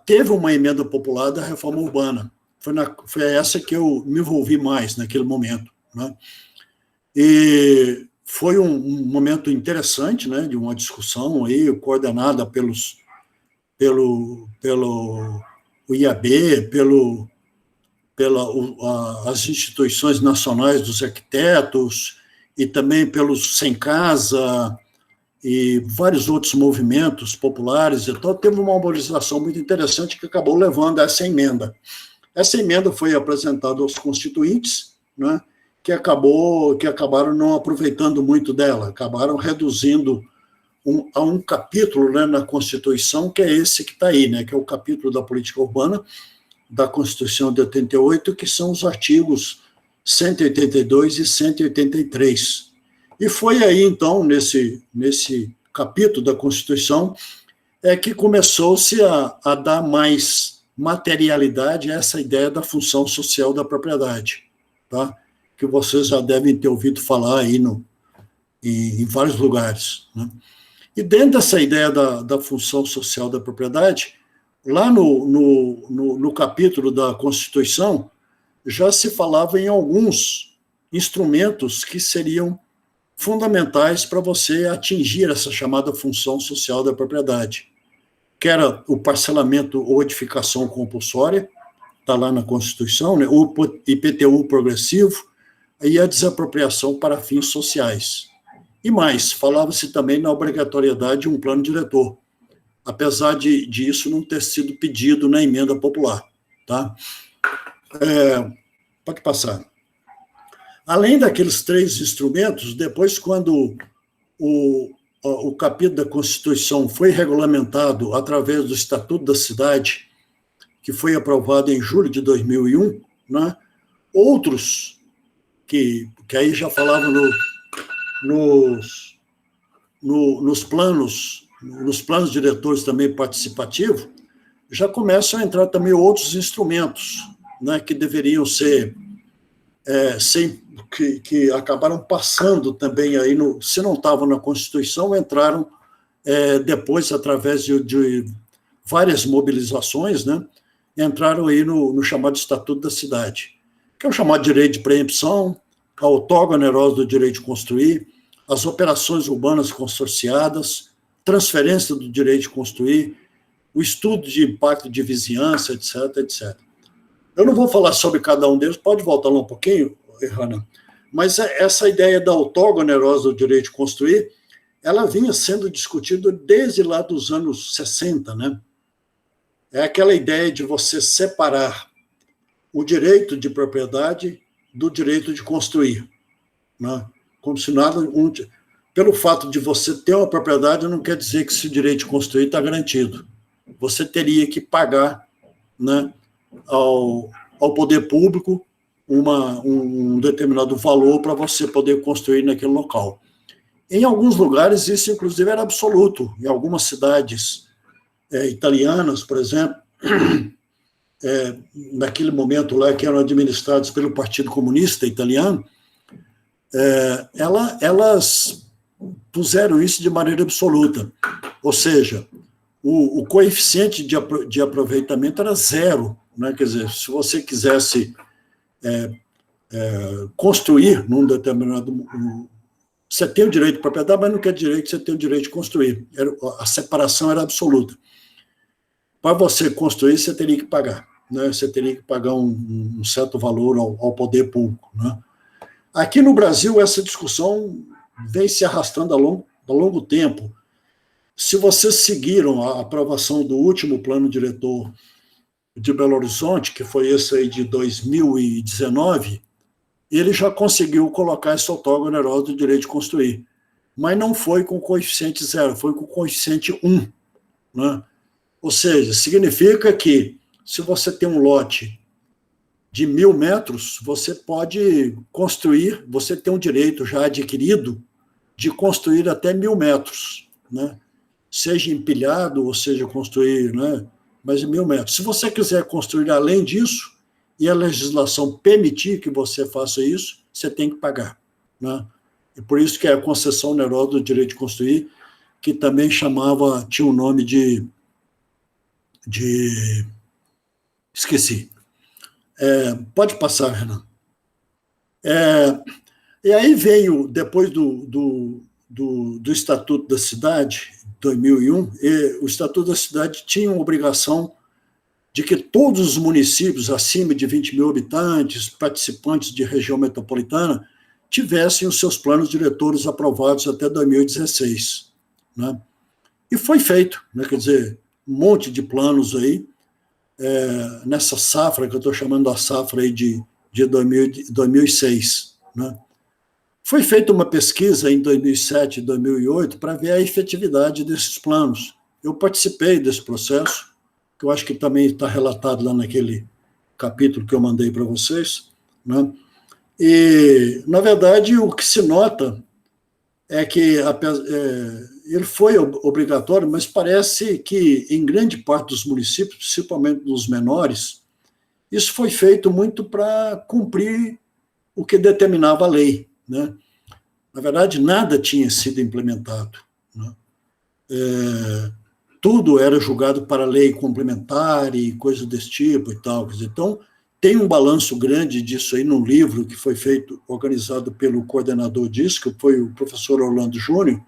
teve uma emenda popular da reforma urbana. Foi essa que eu me envolvi mais naquele momento, né? E foi um momento interessante, né, de uma discussão aí, coordenada pelo IAB, as instituições nacionais dos arquitetos, e também pelos Sem Casa, e vários outros movimentos populares. Então, teve uma mobilização muito interessante que acabou levando a essa emenda. Essa emenda foi apresentada aos constituintes, né, que acabaram não aproveitando muito dela, acabaram reduzindo a um capítulo, né, na Constituição, que é esse que está aí, né, que é o capítulo da política urbana, da Constituição de 88, que são os artigos 182 e 183. E foi aí, então, nesse capítulo da Constituição, que começou-se a dar mais materialidade a essa ideia da função social da propriedade, tá? Que vocês já devem ter ouvido falar aí em vários lugares, né? E dentro dessa ideia da função social da propriedade, lá no capítulo da Constituição, já se falava em alguns instrumentos que seriam fundamentais para você atingir essa chamada função social da propriedade, que era o parcelamento ou edificação compulsória, está lá na Constituição, né, o IPTU progressivo, e a desapropriação para fins sociais. E mais, falava-se também na obrigatoriedade de um plano diretor, apesar de isso não ter sido pedido na emenda popular. Tá? Pode passar. Além daqueles 3 instrumentos, depois, quando o capítulo da Constituição foi regulamentado através do Estatuto da Cidade, que foi aprovado em julho de 2001, né, outros que aí já falavam nos planos diretores também participativos, já começam a entrar também outros instrumentos, né, que deveriam ser, que acabaram passando também aí, se não estavam na Constituição, entraram depois, através de várias mobilizações, né, entraram aí no chamado Estatuto da Cidade, que é o chamado direito de preempção, a outorga onerosa do direito de construir, as operações urbanas consorciadas, transferência do direito de construir, o estudo de impacto de vizinhança, etc., etc. Eu não vou falar sobre cada um deles, pode voltar lá um pouquinho, Rana, mas essa ideia da outorga onerosa do direito de construir, ela vinha sendo discutida desde lá dos anos 60, né? É aquela ideia de você separar o direito de propriedade do direito de construir, né? Como se nada... Pelo fato de você ter uma propriedade, não quer dizer que esse direito de construir está garantido. Você teria que pagar, né, ao poder público um determinado valor para você poder construir naquele local. Em alguns lugares, isso, inclusive, era absoluto. Em algumas cidades italianas, por exemplo, naquele momento lá, que eram administrados pelo Partido Comunista Italiano, elas puseram isso de maneira absoluta. Ou seja, o coeficiente de aproveitamento era 0, né? Quer dizer, se você quisesse construir num determinado... Você tem o direito de propriedade, mas não quer dizer que você tem o direito de construir. A separação era absoluta. Para você construir, você teria que pagar, né? Você teria que pagar um certo valor ao poder público, né? Aqui no Brasil, essa discussão vem se arrastando há longo tempo. Se vocês seguiram a aprovação do último plano diretor de Belo Horizonte, que foi esse aí de 2019, ele já conseguiu colocar essa outorga onerosa do direito de construir. Mas não foi com coeficiente 0, foi com coeficiente 1, né? Ou seja, significa que, se você tem um lote de 1.000 metros, você pode construir, você tem um direito já adquirido de construir até 1.000 metros, né? Seja empilhado, ou seja, construir, né, mais de 1.000 metros. Se você quiser construir além disso, e a legislação permitir que você faça isso, você tem que pagar, né? E por isso que é a concessão onerosa do direito de construir, que também tinha um nome esqueci. Pode passar, Renan. E aí veio, depois do Estatuto da Cidade, 2001, o Estatuto da Cidade tinha uma obrigação de que todos os municípios acima de 20.000 habitantes, participantes de região metropolitana, tivessem os seus planos diretores aprovados até 2016, né? E foi feito, né? Quer dizer, um monte de planos aí, nessa safra, que eu estou chamando a safra aí de 2006, né? Foi feita uma pesquisa em 2007 e 2008 para ver a efetividade desses planos. Eu participei desse processo, que eu acho que também está relatado lá naquele capítulo que eu mandei para vocês, né? E, na verdade, o que se nota é que ele foi obrigatório, mas parece que, em grande parte dos municípios, principalmente nos menores, isso foi feito muito para cumprir o que determinava a lei, né? Na verdade, nada tinha sido implementado, né? Tudo era julgado para lei complementar e coisas desse tipo e tal. Então, Tem um balanço grande disso aí num livro que foi feito, organizado pelo coordenador disso, que foi o professor Orlando Júnior.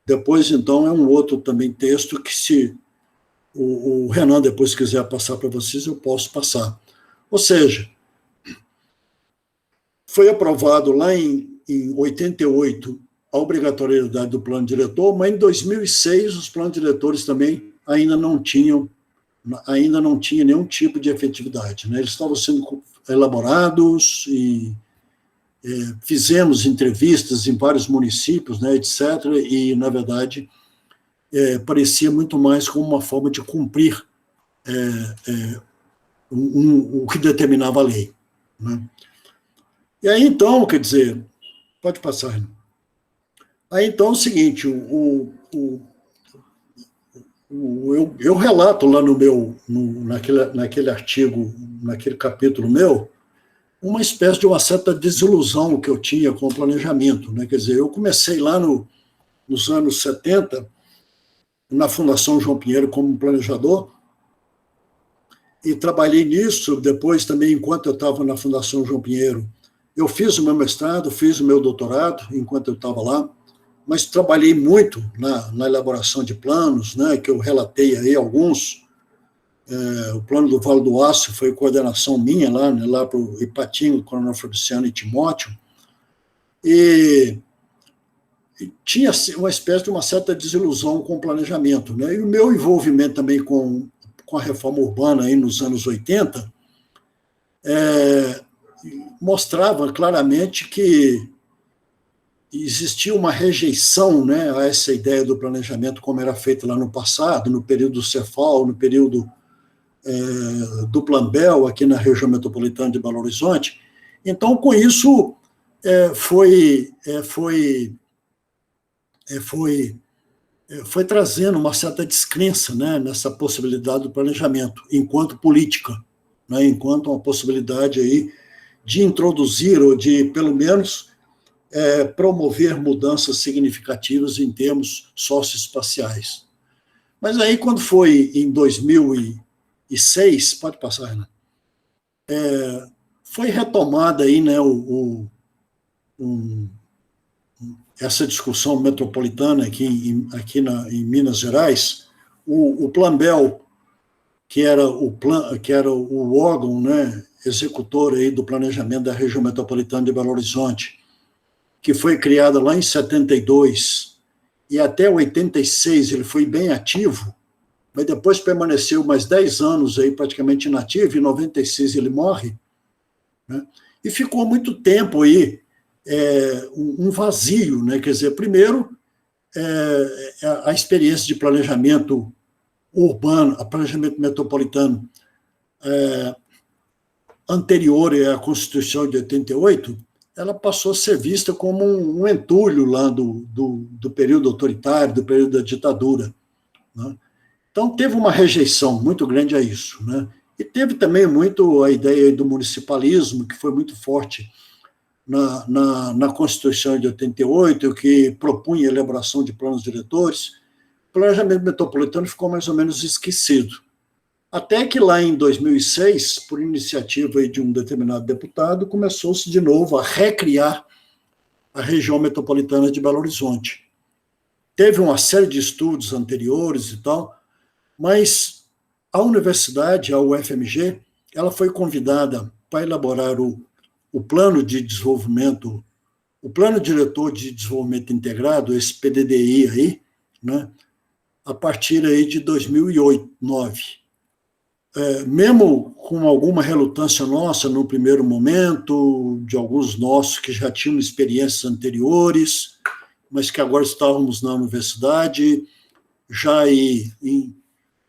Depois, então, é um outro também texto que, se o Renan depois quiser passar para vocês, eu posso passar. Ou seja, foi aprovado lá em 88 a obrigatoriedade do plano diretor, mas em 2006 os planos diretores também ainda não tinha nenhum tipo de efetividade, né? Eles estavam sendo elaborados e fizemos entrevistas em vários municípios, né, etc., e, na verdade, parecia muito mais como uma forma de cumprir o que determinava a lei, né? E aí, então, quer dizer, pode passar, né? Aí, então, é o seguinte, eu relato lá naquele artigo, naquele capítulo meu, uma espécie de uma certa desilusão que eu tinha com o planejamento, né? Quer dizer, eu comecei lá nos anos 70, na Fundação João Pinheiro como planejador, e trabalhei nisso. Depois também, enquanto eu estava na Fundação João Pinheiro, eu fiz o meu mestrado, fiz o meu doutorado, enquanto eu estava lá, mas trabalhei muito na elaboração de planos, né, que eu relatei aí alguns. O plano do Vale do Aço foi coordenação minha lá, né, lá para o Ipatinga, Coronel Fabriciano e Timóteo, e tinha uma espécie de uma certa desilusão com o planejamento, né? E o meu envolvimento também com a reforma urbana aí nos anos 80 mostrava claramente que existia uma rejeição, né, a essa ideia do planejamento como era feito lá no passado, no período do Cefal, no período do Plambel, aqui na região metropolitana de Belo Horizonte. Então, com isso, foi trazendo uma certa descrença, né, nessa possibilidade do planejamento, enquanto política, né, enquanto uma possibilidade aí de introduzir ou de, pelo menos, promover mudanças significativas em termos socioespaciais. Mas aí, quando foi em 2006, pode passar, Renan, foi retomada aí, né, essa discussão metropolitana aqui em Minas Gerais. O Plambel, que era o órgão, né, executor aí do planejamento da região metropolitana de Belo Horizonte, que foi criada lá em 72, e até 86 ele foi bem ativo, mas depois permaneceu mais 10 anos aí praticamente inativo, e em 96 ele morre, né? E ficou muito tempo aí um vazio, né? Quer dizer, primeiro, a experiência de planejamento urbano, a planejamento metropolitano anterior à Constituição de 88, ela passou a ser vista como um entulho lá do período autoritário, do período da ditadura, né? Então, teve uma rejeição muito grande a isso, né? E teve também muito a ideia do municipalismo, que foi muito forte na Constituição de 88, que propunha a elaboração de planos diretores. O planejamento metropolitano ficou mais ou menos esquecido. Até que lá em 2006, por iniciativa de um determinado deputado, começou-se de novo a recriar a região metropolitana de Belo Horizonte. Teve uma série de estudos anteriores e tal, mas a universidade, a UFMG, ela foi convidada para elaborar o plano de desenvolvimento, o plano diretor de desenvolvimento integrado, esse PDDI aí, né, a partir aí de 2008, 2009. Mesmo com alguma relutância nossa no primeiro momento, de alguns nossos que já tinham experiências anteriores, mas que agora estávamos na universidade, já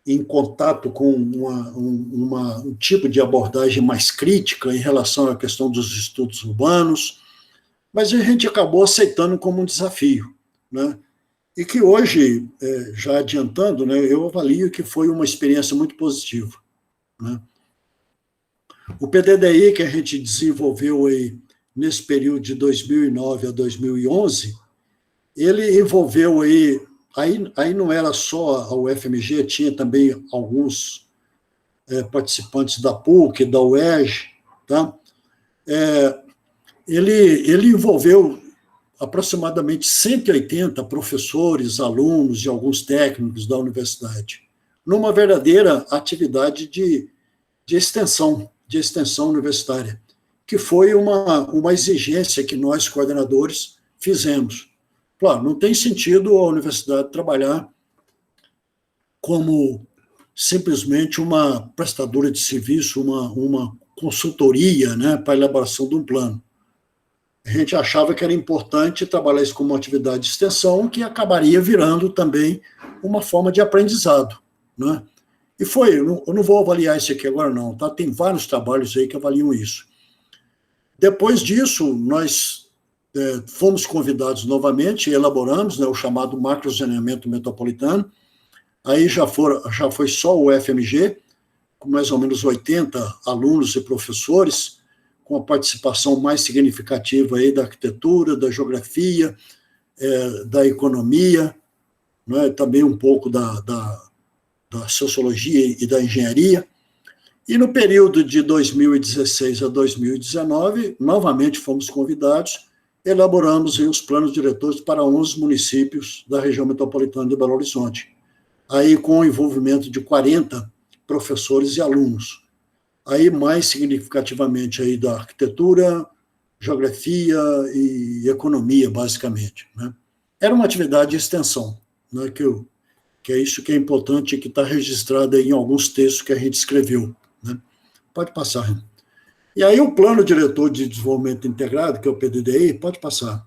em contato com um tipo de abordagem mais crítica em relação à questão dos estudos urbanos, mas a gente acabou aceitando como um desafio, né? E que hoje, já adiantando, né, eu avalio que foi uma experiência muito positiva, né? O PDDI que a gente desenvolveu aí nesse período de 2009 a 2011, ele envolveu aí não era só a UFMG, tinha também alguns participantes da PUC, da UERJ, tá? Ele envolveu aproximadamente 180 professores, alunos e alguns técnicos da universidade, numa verdadeira atividade de extensão universitária, que foi uma exigência que nós, coordenadores, fizemos. Claro, não tem sentido a universidade trabalhar como simplesmente uma prestadora de serviço, uma consultoria, né, para a elaboração de um plano. A gente achava que era importante trabalhar isso como uma atividade de extensão, que acabaria virando também uma forma de aprendizado, né? E foi, eu não vou avaliar isso aqui agora não, tá? Tem vários trabalhos aí que avaliam isso. Depois disso, nós fomos convidados novamente e elaboramos, né, o chamado macrozoneamento metropolitano. Aí já foi só o FMG, com mais ou menos 80 alunos e professores, com a participação mais significativa aí da arquitetura, da geografia, da economia, né, também um pouco da sociologia e da engenharia. E no período de 2016 a 2019, novamente fomos convidados, elaboramos aí os planos diretores para 11 municípios da região metropolitana de Belo Horizonte, aí com o envolvimento de 40 professores e alunos. Aí mais significativamente aí da arquitetura, geografia e economia, basicamente, né? Era uma atividade de extensão, né, que é isso que é importante, que está registrado aí em alguns textos que a gente escreveu, né? Pode passar, Renan. E aí o Plano Diretor de Desenvolvimento Integrado, que é o PDDI, pode passar.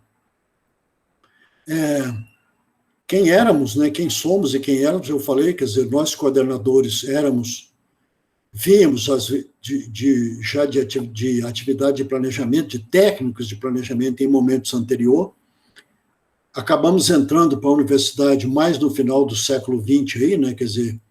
Quem éramos, né, quem somos e quem éramos, eu falei, quer dizer, nós coordenadores vínhamos já de atividade de planejamento, de técnicos de planejamento em momentos anteriores. Acabamos entrando para a universidade mais no final do século XX, aí, né, quer dizer,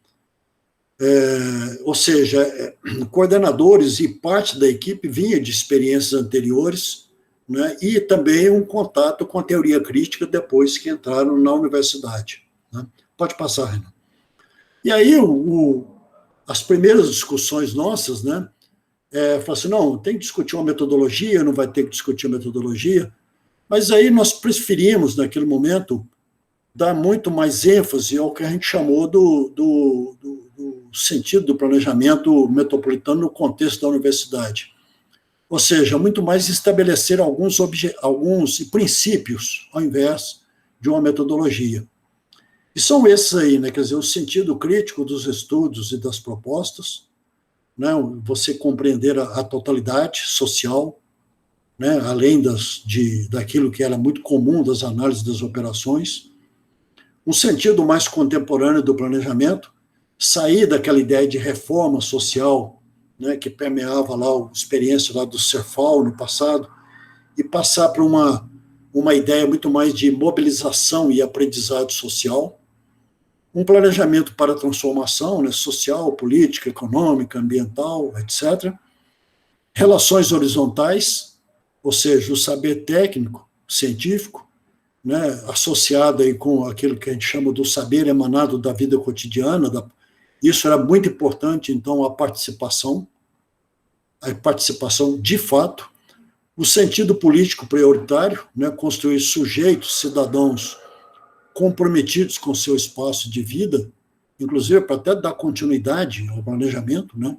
ou seja, coordenadores e parte da equipe vinha de experiências anteriores, né, e também um contato com a teoria crítica depois que entraram na universidade, né? Pode passar, Renan. E aí, as primeiras discussões nossas, né, falaram assim, não, tem que discutir uma metodologia, não vai ter que discutir a metodologia, mas aí nós preferimos, naquele momento, dar muito mais ênfase ao que a gente chamou do sentido do planejamento metropolitano no contexto da universidade. Ou seja, muito mais estabelecer alguns princípios, ao invés de uma metodologia. E são esses aí, né, quer dizer, o sentido crítico dos estudos e das propostas, né, você compreender a totalidade social, né, além daquilo que era muito comum das análises das operações, um sentido mais contemporâneo do planejamento, sair daquela ideia de reforma social, né, que permeava lá a experiência lá do CERFAL no passado, e passar para uma ideia muito mais de mobilização e aprendizado social, um planejamento para a transformação, né, social, política, econômica, ambiental, etc. Relações horizontais, ou seja, o saber técnico, científico, né, associado aí com aquilo que a gente chama do saber emanado da vida cotidiana, isso era muito importante, então, a participação de fato, o sentido político prioritário, né, construir sujeitos, cidadãos comprometidos com seu espaço de vida, inclusive para até dar continuidade ao planejamento, né,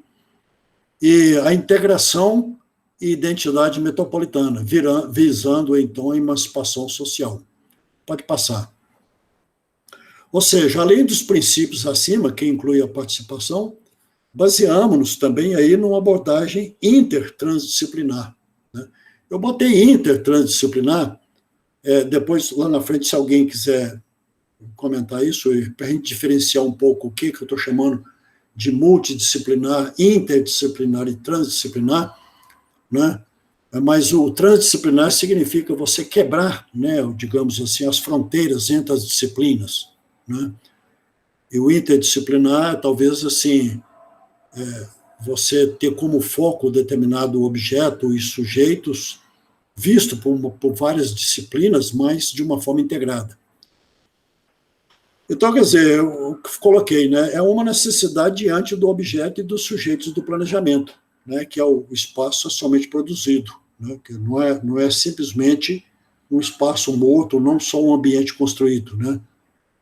e a integração e identidade metropolitana, visando, então, a emancipação social. Pode passar. Ou seja, além dos princípios acima, que inclui a participação, baseamos-nos também aí numa abordagem intertransdisciplinar, né? Eu botei intertransdisciplinar, depois, lá na frente, se alguém quiser comentar isso, para a gente diferenciar um pouco o que eu estou chamando de multidisciplinar, interdisciplinar e transdisciplinar, né? Mas o transdisciplinar significa você quebrar, né, digamos assim, as fronteiras entre as disciplinas, né? E o interdisciplinar, talvez assim, você ter como foco determinado objeto e sujeitos visto por várias disciplinas, mas de uma forma integrada. Então, quer dizer, o que coloquei, né, é uma necessidade diante do objeto e dos sujeitos do planejamento, né, que é o espaço socialmente produzido, né, que não é simplesmente um espaço morto, não só um ambiente construído, né,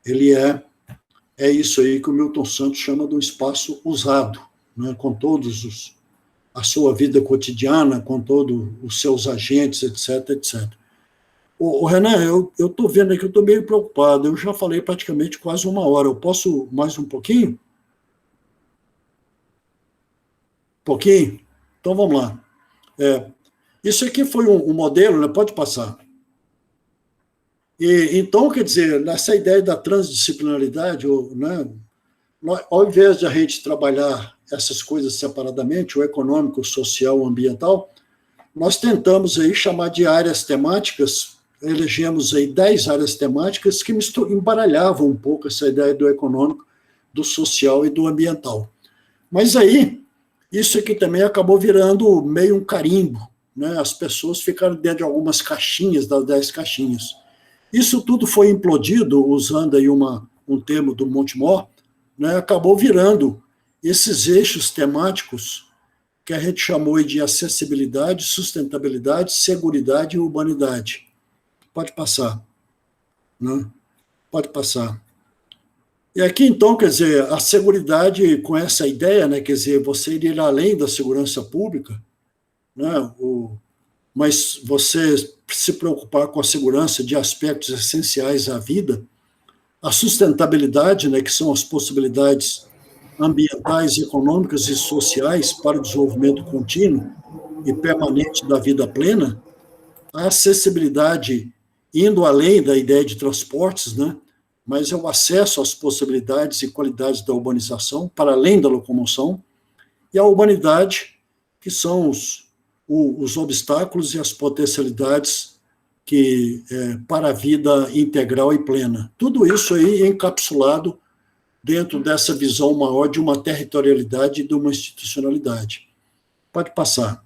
ele é isso aí que o Milton Santos chama de um espaço usado, né, com todos a sua vida cotidiana, com todos os seus agentes, etc, etc. Ô, Renan, eu estou vendo aqui, eu estou meio preocupado. Eu já falei praticamente quase uma hora. Eu posso mais um pouquinho? Pouquinho? Então vamos lá. É, isso aqui foi um modelo, né? Pode passar. E, então, quer dizer, nessa ideia da transdisciplinaridade, né, ao invés de a gente trabalhar essas coisas separadamente, o econômico, o social, o ambiental, nós tentamos aí chamar de áreas temáticas, elegemos aí 10 áreas temáticas que embaralhavam um pouco essa ideia do econômico, do social e do ambiental. Mas aí, isso aqui também acabou virando meio um carimbo, né? As pessoas ficaram dentro de algumas caixinhas, das 10 caixinhas. Isso tudo foi implodido, usando aí um termo do Montemor, né? Acabou virando esses eixos temáticos que a gente chamou de acessibilidade, sustentabilidade, seguridade e urbanidade. Pode passar, né? Pode passar. E aqui, então, quer dizer, a seguridade com essa ideia, né, quer dizer, você ir além da segurança pública, né, mas você se preocupar com a segurança de aspectos essenciais à vida, a sustentabilidade, né, que são as possibilidades ambientais, econômicas e sociais para o desenvolvimento contínuo e permanente da vida plena, a acessibilidade indo além da ideia de transportes, né, mas é o acesso às possibilidades e qualidades da urbanização, para além da locomoção, e a urbanidade, que são os obstáculos e as potencialidades para a vida integral e plena. Tudo isso aí encapsulado dentro dessa visão maior de uma territorialidade e de uma institucionalidade. Pode passar.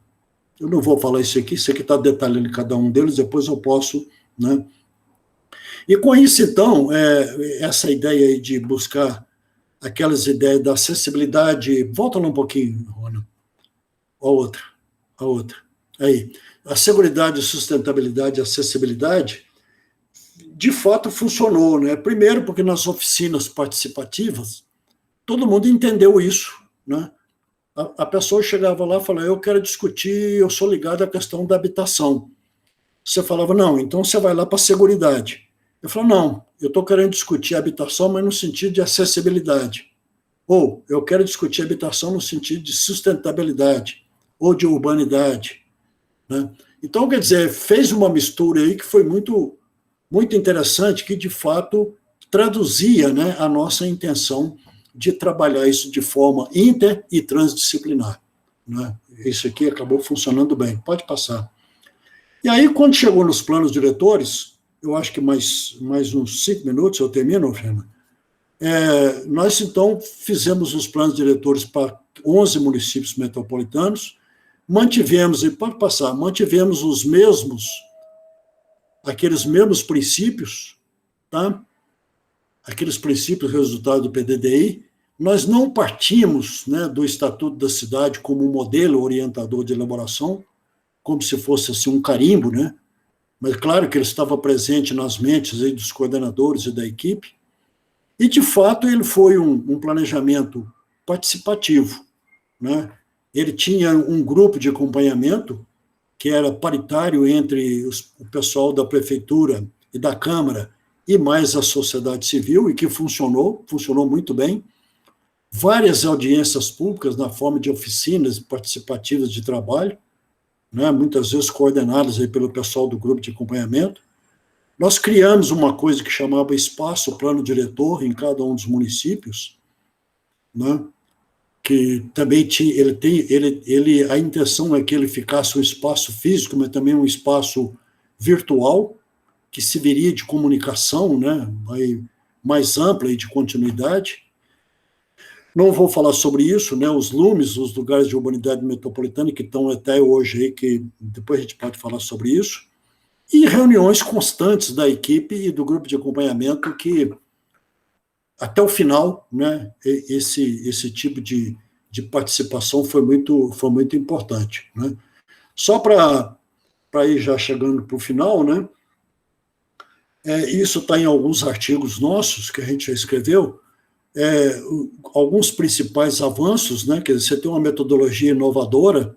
Eu não vou falar isso aqui está detalhando cada um deles, depois eu posso, né? E com isso, então, essa ideia aí de buscar aquelas ideias da acessibilidade, volta lá um pouquinho, Rona, a outra, aí, a seguridade, sustentabilidade e acessibilidade, de fato funcionou, né? Primeiro porque nas oficinas participativas, todo mundo entendeu isso, né? A pessoa chegava lá e falava, eu quero discutir, eu sou ligado à questão da habitação. Você falava, não, então você vai lá para a seguridade. Eu falava, não, eu estou querendo discutir habitação, mas no sentido de acessibilidade. Ou eu quero discutir habitação no sentido de sustentabilidade, ou de urbanidade, né? Então, quer dizer, fez uma mistura aí que foi muito, muito interessante, que de fato traduzia, né, a nossa intenção de trabalhar isso de forma inter e transdisciplinar, né? Isso aqui acabou funcionando bem. Pode passar. E aí, quando chegou nos planos diretores, eu acho que mais uns 5 minutos eu termino, Fernando. Nós, então, fizemos os planos diretores para 11 municípios metropolitanos, mantivemos, e pode passar, mantivemos aqueles mesmos princípios, tá? Aqueles princípios resultado do PDDI. Nós não partimos, né, do Estatuto da Cidade como um modelo orientador de elaboração, como se fosse assim, um carimbo, né? Mas claro que ele estava presente nas mentes aí dos coordenadores e da equipe, e de fato ele foi um planejamento participativo, né? Ele tinha um grupo de acompanhamento que era paritário entre o pessoal da prefeitura e da Câmara e mais a sociedade civil, e que funcionou muito bem. Várias audiências públicas na forma de oficinas participativas de trabalho, né, muitas vezes coordenadas aí pelo pessoal do grupo de acompanhamento. Nós criamos uma coisa que chamava Espaço Plano Diretor em cada um dos municípios, né, que também tinha, a intenção é que ele ficasse um espaço físico, mas também um espaço virtual, que serviria de comunicação, né, mais ampla e de continuidade. Não vou falar sobre isso, né, os lumes, os lugares de urbanidade metropolitana, que estão até hoje aí, que depois a gente pode falar sobre isso, e reuniões constantes da equipe e do grupo de acompanhamento, que até o final, né, esse tipo de participação foi muito importante, né? Só para ir já chegando para o final, né, isso está em alguns artigos nossos que a gente já escreveu, alguns principais avanços, né, quer dizer, você tem uma metodologia inovadora,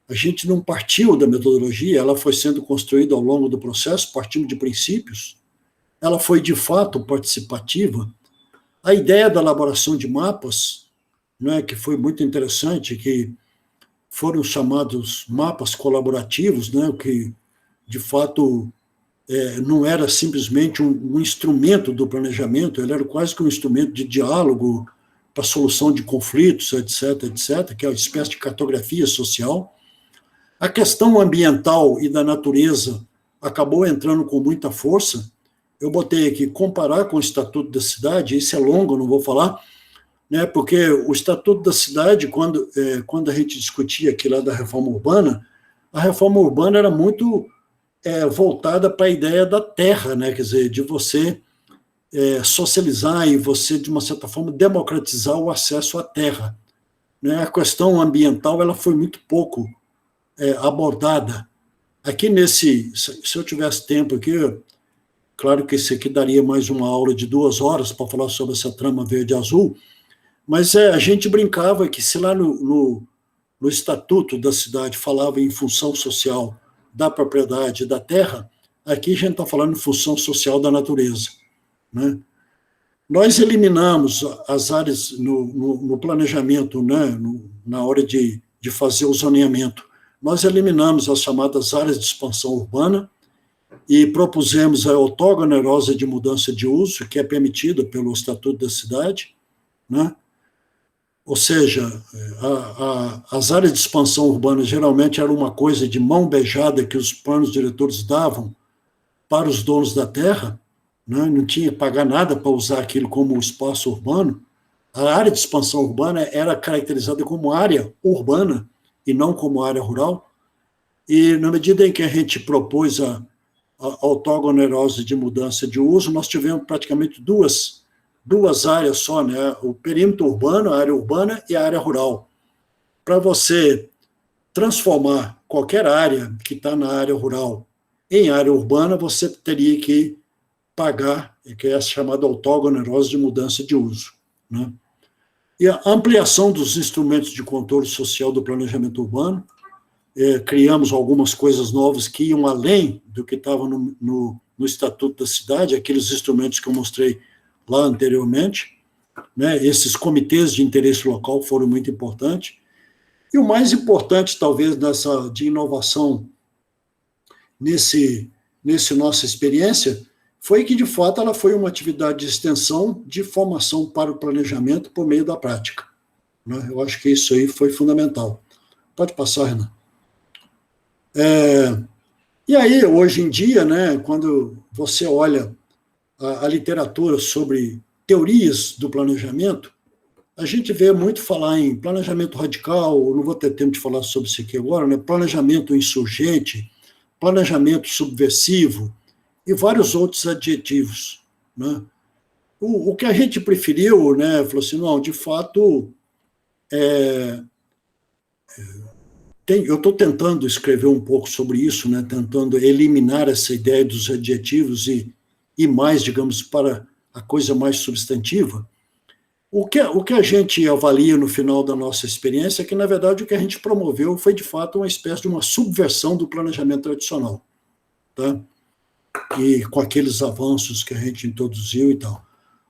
a gente não partiu da metodologia, ela foi sendo construída ao longo do processo, partindo de princípios, ela foi de fato participativa. A ideia da elaboração de mapas, né, que foi muito interessante, que foram chamados mapas colaborativos, né, que de fato não era simplesmente um instrumento do planejamento, ele era quase que um instrumento de diálogo para solução de conflitos, etc., que é uma espécie de cartografia social. A questão ambiental e da natureza acabou entrando com muita força. Eu botei aqui comparar com o Estatuto da Cidade, isso é longo, não vou falar, né, porque o Estatuto da Cidade, quando a gente discutia aqui lá da reforma urbana, a reforma urbana era muito voltada para a ideia da terra, né, quer dizer, de você socializar e você, de uma certa forma, democratizar o acesso à terra. Né? A questão ambiental ela foi muito pouco abordada. Aqui se eu tivesse tempo aqui, claro que esse aqui daria mais uma aula de 2 horas para falar sobre essa trama verde-azul, mas a gente brincava que se lá no Estatuto da Cidade falava em função social da propriedade da terra, aqui a gente está falando em função social da natureza. Né? Nós eliminamos as áreas no planejamento, né, na hora de fazer o zoneamento, nós eliminamos as chamadas áreas de expansão urbana e propusemos a ortogonerosa de mudança de uso, que é permitida pelo Estatuto da Cidade, né? Ou seja, as áreas de expansão urbana geralmente eram uma coisa de mão beijada que os planos diretores davam para os donos da terra, né? Não tinha que pagar nada para usar aquilo como espaço urbano. A área de expansão urbana era caracterizada como área urbana e não como área rural. E na medida em que a gente propôs a ortogonerosa de mudança de uso, nós tivemos praticamente duas áreas só, né? O perímetro urbano, a área urbana e a área rural. Para você transformar qualquer área que está na área rural em área urbana, você teria que pagar, que é a chamada ortogonerosa de mudança de uso. Né? E a ampliação dos instrumentos de controle social do planejamento urbano, criamos algumas coisas novas que iam além do que estava no Estatuto da Cidade, aqueles instrumentos que eu mostrei lá anteriormente, né? Esses comitês de interesse local foram muito importantes, e o mais importante, talvez, de inovação nesse nossa experiência, foi que, de fato, ela foi uma atividade de extensão de formação para o planejamento por meio da prática. Né? Eu acho que isso aí foi fundamental. Pode passar, Renan. E aí, hoje em dia, né, quando você olha a literatura sobre teorias do planejamento, a gente vê muito falar em planejamento radical, não vou ter tempo de falar sobre isso aqui agora, né, planejamento insurgente, planejamento subversivo e vários outros adjetivos. Né. O que a gente preferiu, né, falou assim, não, de fato, eu estou tentando escrever um pouco sobre isso, né, tentando eliminar essa ideia dos adjetivos e mais, digamos, para a coisa mais substantiva. O que a gente avalia no final da nossa experiência é que, na verdade, o que a gente promoveu foi, de fato, uma espécie de uma subversão do planejamento tradicional, tá? E com aqueles avanços que a gente introduziu e tal.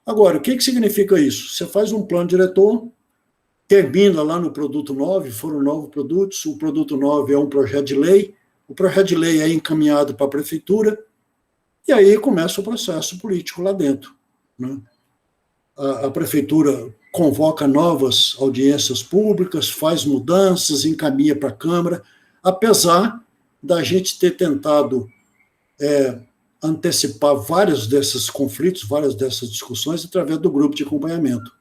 Agora, o que significa isso? Você faz um plano diretor, termina lá no produto 9, foram 9 produtos, o produto 9 é um projeto de lei, o projeto de lei é encaminhado para a prefeitura, e aí começa o processo político lá dentro. Né? A prefeitura convoca novas audiências públicas, faz mudanças, encaminha para a Câmara, apesar da gente ter tentado antecipar vários desses conflitos, várias dessas discussões, através do grupo de acompanhamento.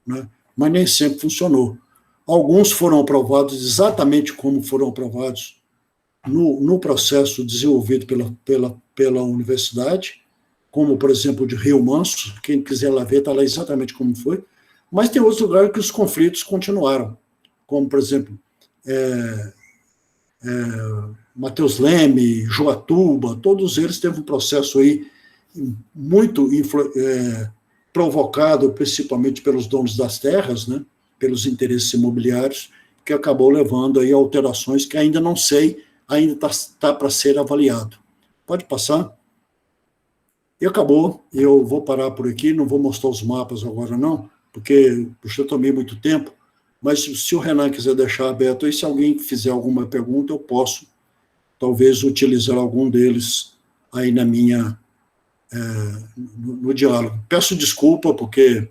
Né? Mas nem sempre funcionou. Alguns foram aprovados exatamente como foram aprovados no processo desenvolvido pela universidade, como, por exemplo, o de Rio Manso, quem quiser lá ver, está lá exatamente como foi, mas tem outros lugares que os conflitos continuaram, como, por exemplo, Mateus Leme, Joatuba, todos eles teve um processo aí muito provocado, principalmente pelos donos das terras, né, pelos interesses imobiliários, que acabou levando aí a alterações que ainda não sei, ainda está para ser avaliado. Pode passar? E acabou. Eu vou parar por aqui, não vou mostrar os mapas agora não, porque eu tomei muito tempo, mas se o Renan quiser deixar aberto aí, se alguém fizer alguma pergunta, eu posso, talvez, utilizar algum deles aí na minha, no diálogo. Peço desculpa, porque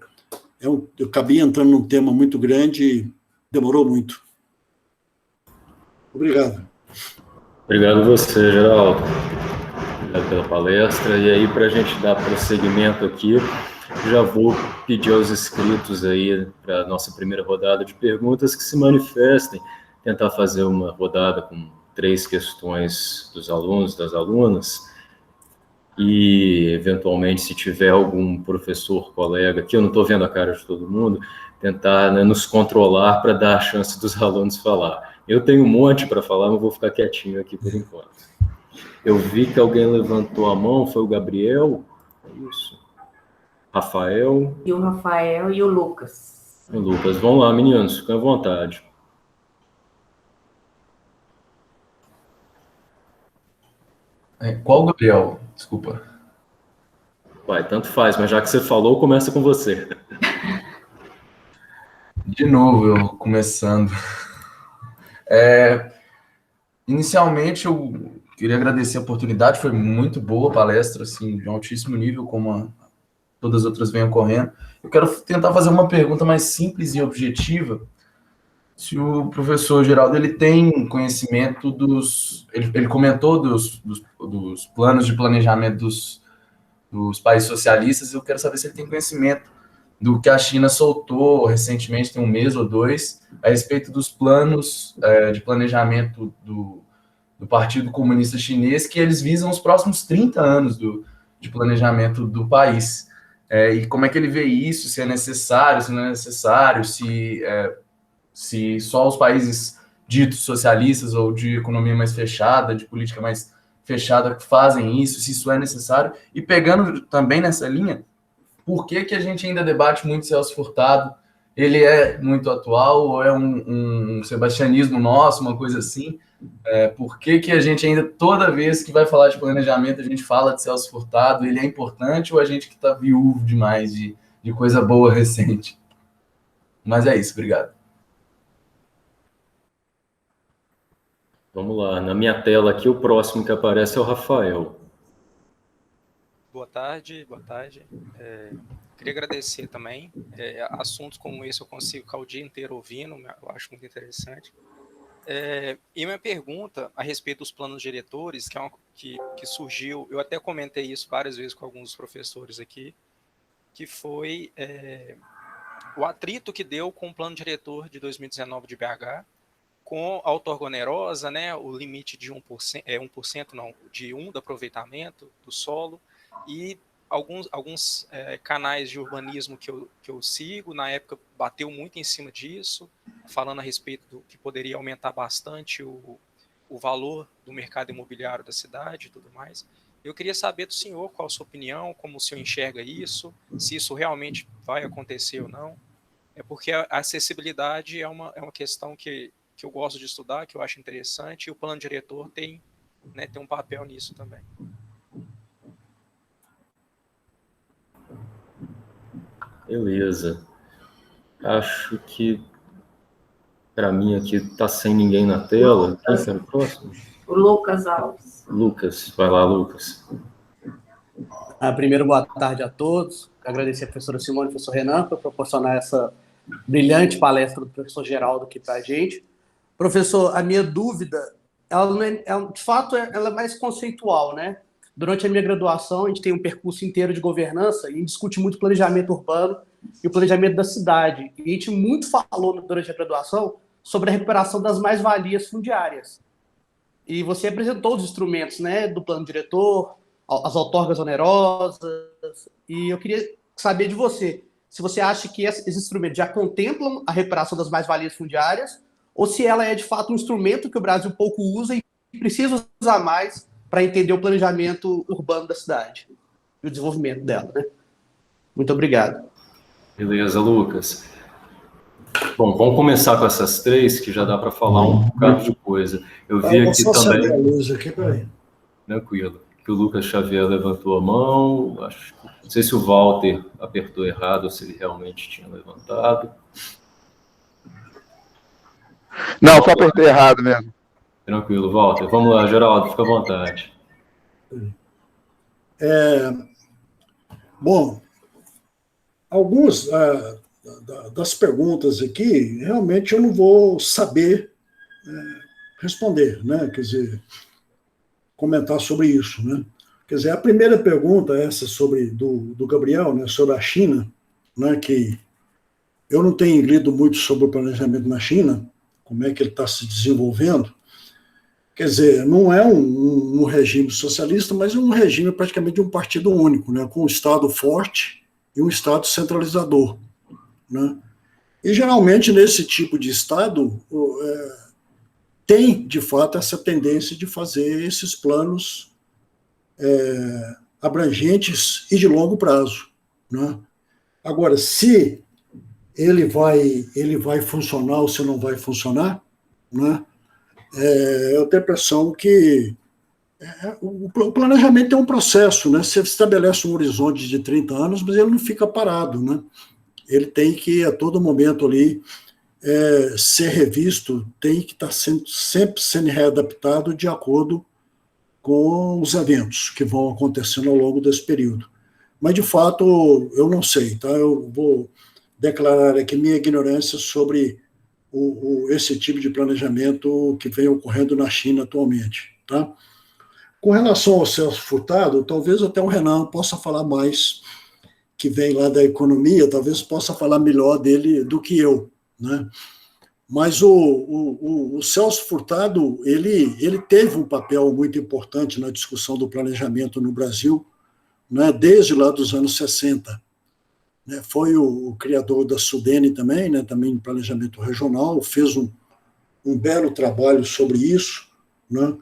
eu acabei entrando num tema muito grande e demorou muito. Obrigado. Obrigado a você, Geraldo. Obrigado pela palestra. E aí, para a gente dar prosseguimento aqui, já vou pedir aos inscritos aí para a nossa primeira rodada de perguntas que se manifestem, tentar fazer uma rodada com 3 questões dos alunos, das alunas, e, eventualmente, se tiver algum professor, colega, que eu não estou vendo a cara de todo mundo, tentar, né, nos controlar para dar a chance dos alunos falar. Eu tenho um monte para falar, mas vou ficar quietinho aqui por enquanto. Eu vi que alguém levantou a mão, foi o Gabriel? É isso. Rafael. E o Rafael e o Lucas. E o Lucas. Vamos lá, meninos, fiquem à vontade. Qual Gabriel? Desculpa. Vai, tanto faz, mas já que você falou, começa com você. De novo, eu começando. Inicialmente, eu queria agradecer a oportunidade, foi muito boa a palestra, assim, de um altíssimo nível, como todas as outras vêm ocorrendo. Eu quero tentar fazer uma pergunta mais simples e objetiva. Se o professor Geraldo ele tem conhecimento dos... Ele comentou dos planos de planejamento dos países socialistas, eu quero saber se ele tem conhecimento do que a China soltou recentemente, tem um mês ou 2, a respeito dos planos de planejamento do Partido Comunista Chinês, que eles visam os próximos 30 anos de planejamento do país. E como é que ele vê isso, se é necessário, se não é necessário, se só os países ditos socialistas ou de economia mais fechada, de política mais fechada, fazem isso, se isso é necessário. E pegando também nessa linha, por que a gente ainda debate muito Celso Furtado? Ele é muito atual ou é um sebastianismo nosso, uma coisa assim? Por que a gente ainda, toda vez que vai falar de planejamento, a gente fala de Celso Furtado? Ele é importante ou a gente que está viúvo demais de coisa boa recente? Mas é isso, obrigado. Vamos lá, na minha tela aqui, o próximo que aparece é o Rafael. Boa tarde, boa tarde. Queria agradecer também. Assuntos como esse eu consigo ficar o dia inteiro ouvindo, eu acho muito interessante. E minha pergunta a respeito dos planos diretores, que surgiu, eu até comentei isso várias vezes com alguns dos professores aqui, que foi o atrito que deu com o plano diretor de 2019 de BH, com a ortogonerosa, né, o limite de 1%, não, de 1% do aproveitamento do solo, e alguns canais de urbanismo que eu sigo, na época bateu muito em cima disso, falando a respeito do que poderia aumentar bastante o valor do mercado imobiliário da cidade e tudo mais. Eu queria saber do senhor qual a sua opinião, como o senhor enxerga isso, se isso realmente vai acontecer ou não. Porque a acessibilidade é uma questão que eu gosto de estudar, que eu acho interessante, e o plano diretor tem um papel nisso também. Beleza. Acho que, para mim, aqui está sem ninguém na tela. Quem está no próximo? O Lucas Alves. Lucas, vai lá, Lucas. Primeiro, boa tarde a todos. Agradecer a professora Simone e ao professor Renan por proporcionar essa brilhante palestra do professor Geraldo aqui para a gente. Professor, a minha dúvida, de fato, ela é mais conceitual, né? Durante a minha graduação, a gente tem um percurso inteiro de governança e a gente discute muito planejamento urbano e o planejamento da cidade. E a gente muito falou durante a graduação sobre a recuperação das mais-valias fundiárias. E você apresentou os instrumentos, né, do plano diretor, as outorgas onerosas, e eu queria saber de você, se você acha que esses instrumentos já contemplam a recuperação das mais-valias fundiárias, ou se ela é, de fato, um instrumento que o Brasil pouco usa e precisa usar mais para entender o planejamento urbano da cidade e o desenvolvimento dela, né? Muito obrigado. Beleza, Lucas. Bom, vamos começar com essas três, que já dá para falar um bocado de coisa. Eu vi aqui só também... acender a luz aqui, peraí. Tranquilo. Que o Lucas Xavier levantou a mão. Não sei se o Walter apertou errado ou se ele realmente tinha levantado. Não, só apertei errado mesmo. Tranquilo, Walter. Vamos lá, Geraldo, fica à vontade. Bom, algumas das perguntas aqui, realmente eu não vou saber responder, né? Quer dizer, comentar sobre isso, né? Quer dizer, a primeira pergunta, essa do Gabriel, né, sobre a China, né, que eu não tenho lido muito sobre o planejamento na China, como é que ele está se desenvolvendo. Quer dizer, não é um regime socialista, mas é um regime praticamente de um partido único, né, com um Estado forte e um Estado centralizador, né? E, geralmente, nesse tipo de Estado, tem, de fato, essa tendência de fazer esses planos abrangentes e de longo prazo, né? Agora, se ele vai funcionar ou se não vai funcionar, né? Eu tenho a impressão que o planejamento é um processo, né? Você estabelece um horizonte de 30 anos, mas ele não fica parado, né? Ele tem que, a todo momento ali, ser revisto, tem que estar sempre sendo readaptado de acordo com os eventos que vão acontecendo ao longo desse período. Mas, de fato, eu não sei, tá? Eu vou declarar aqui minha ignorância sobre esse tipo de planejamento que vem ocorrendo na China atualmente, tá? Com relação ao Celso Furtado, talvez até o Renan possa falar mais, que vem lá da economia, talvez possa falar melhor dele do que eu, né? Mas o Celso Furtado, ele teve um papel muito importante na discussão do planejamento no Brasil, né, desde lá dos anos 60. Né, foi o criador da Sudene também, né, também em planejamento regional, fez um belo trabalho sobre isso, né,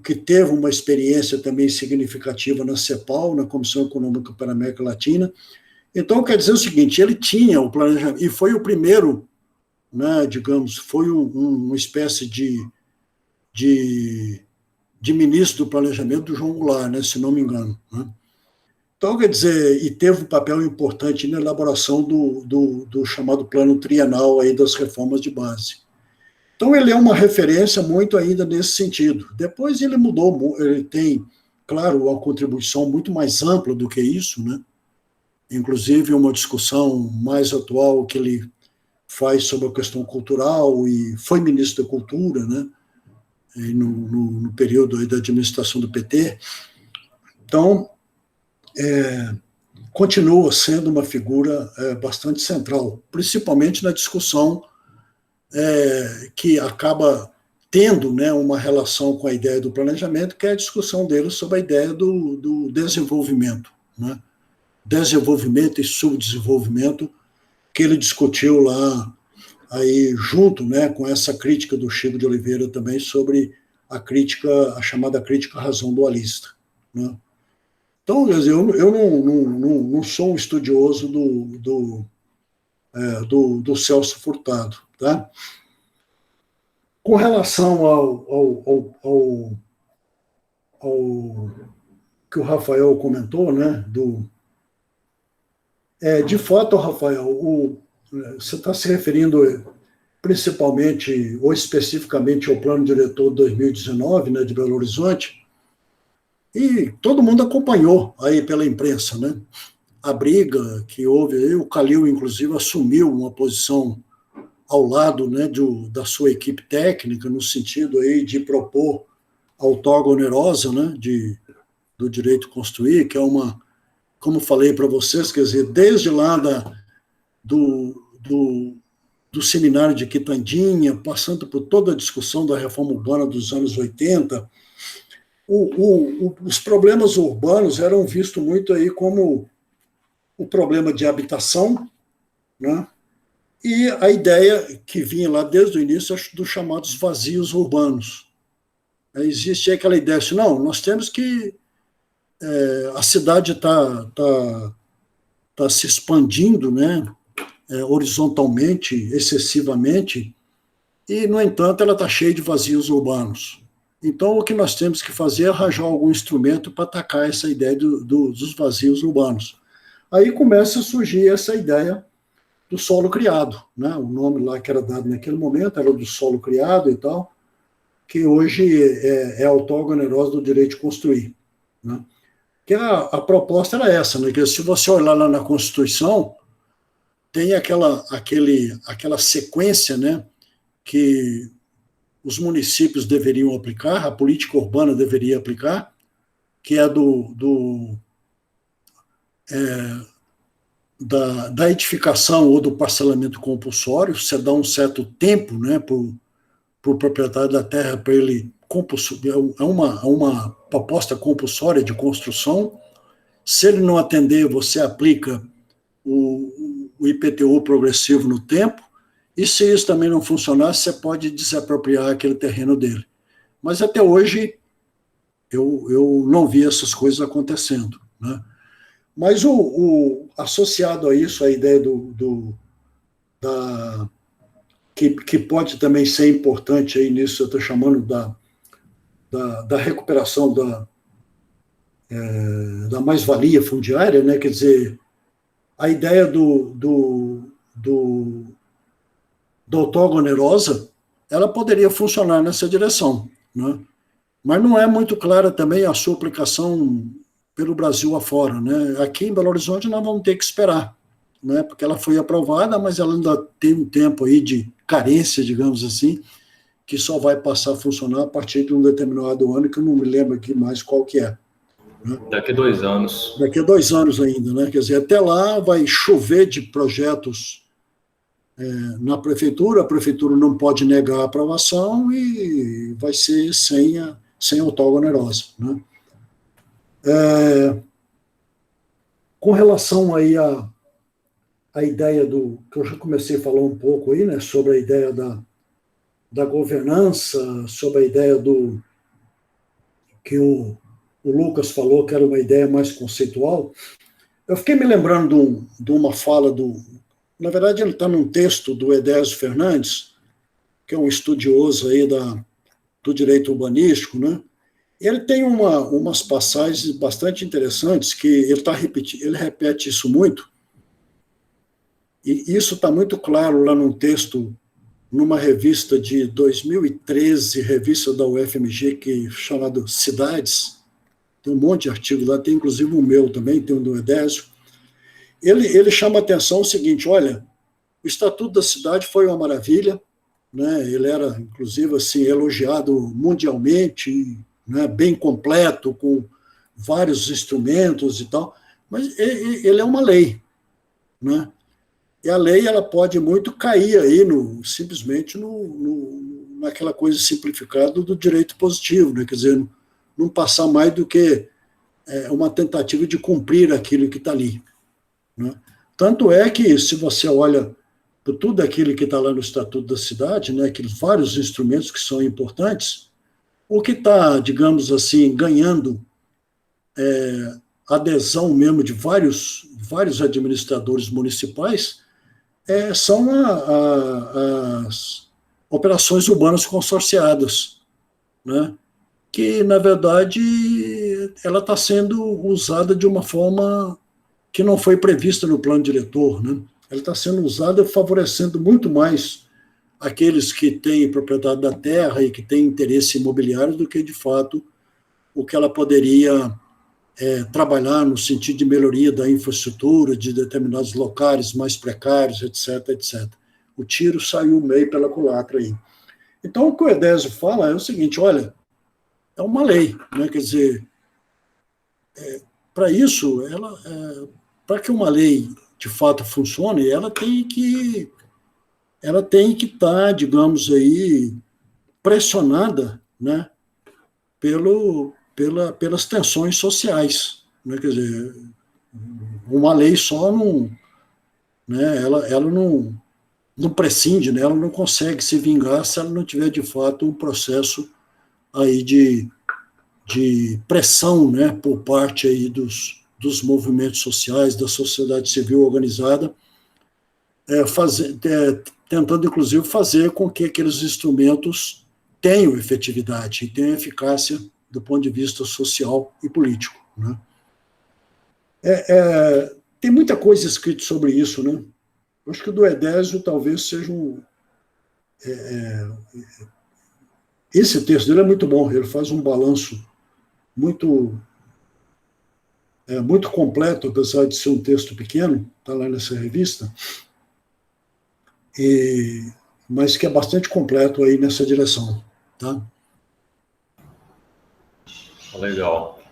que teve uma experiência também significativa na CEPAL, na Comissão Econômica para a América Latina. Então, quer dizer o seguinte, ele tinha o planejamento, e foi o primeiro, né, digamos, foi uma espécie de ministro do planejamento do João Goulart, né, se não me engano, né? Então, quer dizer, e teve um papel importante na elaboração do chamado plano trienal aí das reformas de base. Então, ele é uma referência muito ainda nesse sentido. Depois ele mudou, ele tem, claro, uma contribuição muito mais ampla do que isso, né? Inclusive uma discussão mais atual que ele faz sobre a questão cultural, e foi ministro da Cultura, né, no período aí da administração do PT. Então, continua sendo uma figura bastante central, principalmente na discussão que acaba tendo, né, uma relação com a ideia do planejamento, que é a discussão dele sobre a ideia do desenvolvimento, né, desenvolvimento e subdesenvolvimento, que ele discutiu lá, aí, junto, né, com essa crítica do Chico de Oliveira também sobre a chamada crítica razão dualista, né? Então, quer dizer, eu não sou um estudioso do Celso Furtado, tá? Com relação ao que o Rafael comentou, né, de fato, Rafael, você está se referindo principalmente ou especificamente ao plano diretor de 2019, né, de Belo Horizonte, e todo mundo acompanhou aí pela imprensa, né, a briga que houve aí. O Calil, inclusive, assumiu uma posição ao lado, né, da sua equipe técnica, no sentido aí de propor a outorga onerosa, né, do direito de construir, que é uma, como falei para vocês, quer dizer, desde lá do seminário de Quitandinha, passando por toda a discussão da reforma urbana dos anos 80, os problemas urbanos eram vistos muito aí como o problema de habitação, né? E a ideia que vinha lá desde o início dos chamados vazios urbanos. Existe aquela ideia assim, não, nós temos que... a cidade está se expandindo, né? Horizontalmente, excessivamente, e, no entanto, ela está cheia de vazios urbanos. Então, o que nós temos que fazer é arranjar algum instrumento para atacar essa ideia dos vazios urbanos. Aí começa a surgir essa ideia do solo criado, né? O nome lá que era dado naquele momento era do solo criado e tal, que hoje é a ortogonerosa do direito de construir, né? Que a proposta era essa, né? Que se você olhar lá na Constituição, tem aquela sequência, né, que os municípios deveriam aplicar, a política urbana deveria aplicar, que é da edificação ou do parcelamento compulsório. Você dá um certo tempo, né, para o proprietário da terra, para ele é uma proposta compulsória de construção. Se ele não atender, você aplica o IPTU progressivo no tempo, e se isso também não funcionar, você pode desapropriar aquele terreno dele. Mas até hoje eu não vi essas coisas acontecendo, né? Mas associado a isso, a ideia que pode também ser importante aí nisso, eu estou chamando da recuperação da mais-valia fundiária, né? Quer dizer, a ideia da ortogonerosa, ela poderia funcionar nessa direção, né? Mas não é muito clara também a sua aplicação pelo Brasil afora, né? Aqui em Belo Horizonte nós vamos ter que esperar, né? Porque ela foi aprovada, mas ela ainda tem um tempo aí de carência, digamos assim, que só vai passar a funcionar a partir de um determinado ano, que eu não me lembro aqui mais qual que é. Né? Daqui a 2 anos. Daqui a 2 anos ainda, né? Quer dizer, até lá vai chover de projetos na prefeitura, a prefeitura não pode negar a aprovação e vai ser sem ortogonerosa, né? Com relação aí a ideia que eu já comecei a falar um pouco aí, né, sobre a ideia da governança, sobre a ideia que o Lucas falou, que era uma ideia mais conceitual, eu fiquei me lembrando de uma fala na verdade, ele está num texto do Edésio Fernandes, que é um estudioso aí do direito urbanístico, né? Ele tem umas passagens bastante interessantes, que ele repete isso muito, e isso está muito claro lá num texto, numa revista de 2013, revista da UFMG, chamada Cidades. Tem um monte de artigos lá, tem inclusive o meu também, tem um do Edésio. Ele chama a atenção o seguinte: olha, o Estatuto da Cidade foi uma maravilha, né? Ele era, inclusive, assim, elogiado mundialmente, né? Bem completo, com vários instrumentos e tal, mas ele é uma lei, né? E a lei ela pode muito cair aí simplesmente naquela coisa simplificada do direito positivo, né? Quer dizer, não passar mais do que uma tentativa de cumprir aquilo que está ali, né? Tanto é que, se você olha por tudo aquilo que está lá no Estatuto da Cidade, né, aqueles vários instrumentos que são importantes, o que está, digamos assim, ganhando adesão mesmo de vários administradores municipais são as operações urbanas consorciadas, né, que, na verdade, ela está sendo usada de uma forma que não foi prevista no plano diretor, né? Ela está sendo usada favorecendo muito mais aqueles que têm propriedade da terra e que têm interesse imobiliário do que, de fato, o que ela poderia trabalhar no sentido de melhoria da infraestrutura, de determinados locais mais precários, etc., etc. O tiro saiu meio pela culatra aí. Então, o que o Edésio fala é o seguinte: olha, é uma lei, né? Quer dizer, para isso, para que uma lei de fato funcione, ela tem que estar, digamos aí, pressionada, né, pelas tensões sociais, né? Quer dizer, uma lei só não, né? Ela não prescinde, né? Ela não consegue se vingar se ela não tiver de fato um processo aí de pressão, né? Por parte aí dos movimentos sociais, da sociedade civil organizada, tentando inclusive fazer com que aqueles instrumentos tenham efetividade e tenham eficácia do ponto de vista social e político, né? Tem muita coisa escrita sobre isso, né? Eu acho que o do Edésio talvez seja esse texto dele é muito bom, ele faz um balanço muito, muito completo, apesar de ser um texto pequeno, está lá nessa revista, mas que é bastante completo aí nessa direção, tá? Legal.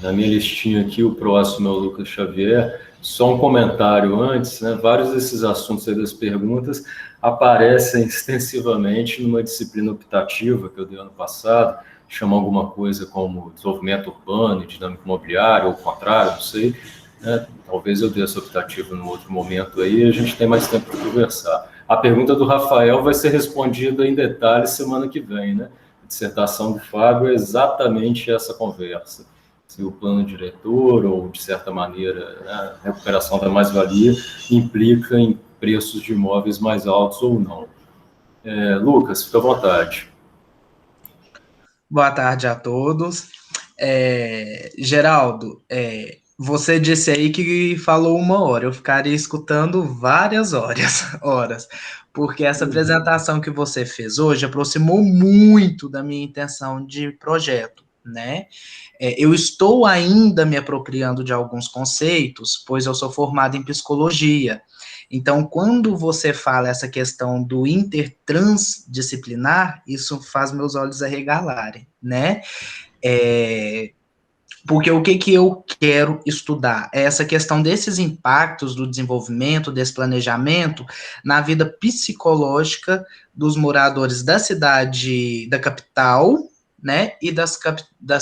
Na minha listinha aqui, o próximo é o Lucas Xavier. Só um comentário antes, né? Vários desses assuntos aí das perguntas aparecem extensivamente numa disciplina optativa que eu dei ano passado, chama alguma coisa como desenvolvimento urbano e dinâmica imobiliária, ou o contrário, não sei, né? Talvez eu dê essa optativa num outro momento aí, a gente tem mais tempo de conversar. A pergunta do Rafael vai ser respondida em detalhes semana que vem, né? A dissertação do Fábio é exatamente essa conversa. Se o plano diretor, ou de certa maneira, né, a recuperação da mais-valia, implica em preços de imóveis mais altos ou não. Lucas, fica à vontade. Boa tarde a todos. Geraldo, você disse aí que falou 1 hora, eu ficaria escutando várias horas, porque essa apresentação que você fez hoje aproximou muito da minha intenção de projeto, né? Eu estou ainda me apropriando de alguns conceitos, pois eu sou formado em psicologia. Então, quando você fala essa questão do intertransdisciplinar, isso faz meus olhos arregalarem, né? Porque o que eu quero estudar é essa questão desses impactos do desenvolvimento, desse planejamento, na vida psicológica dos moradores da cidade, da capital, né, e das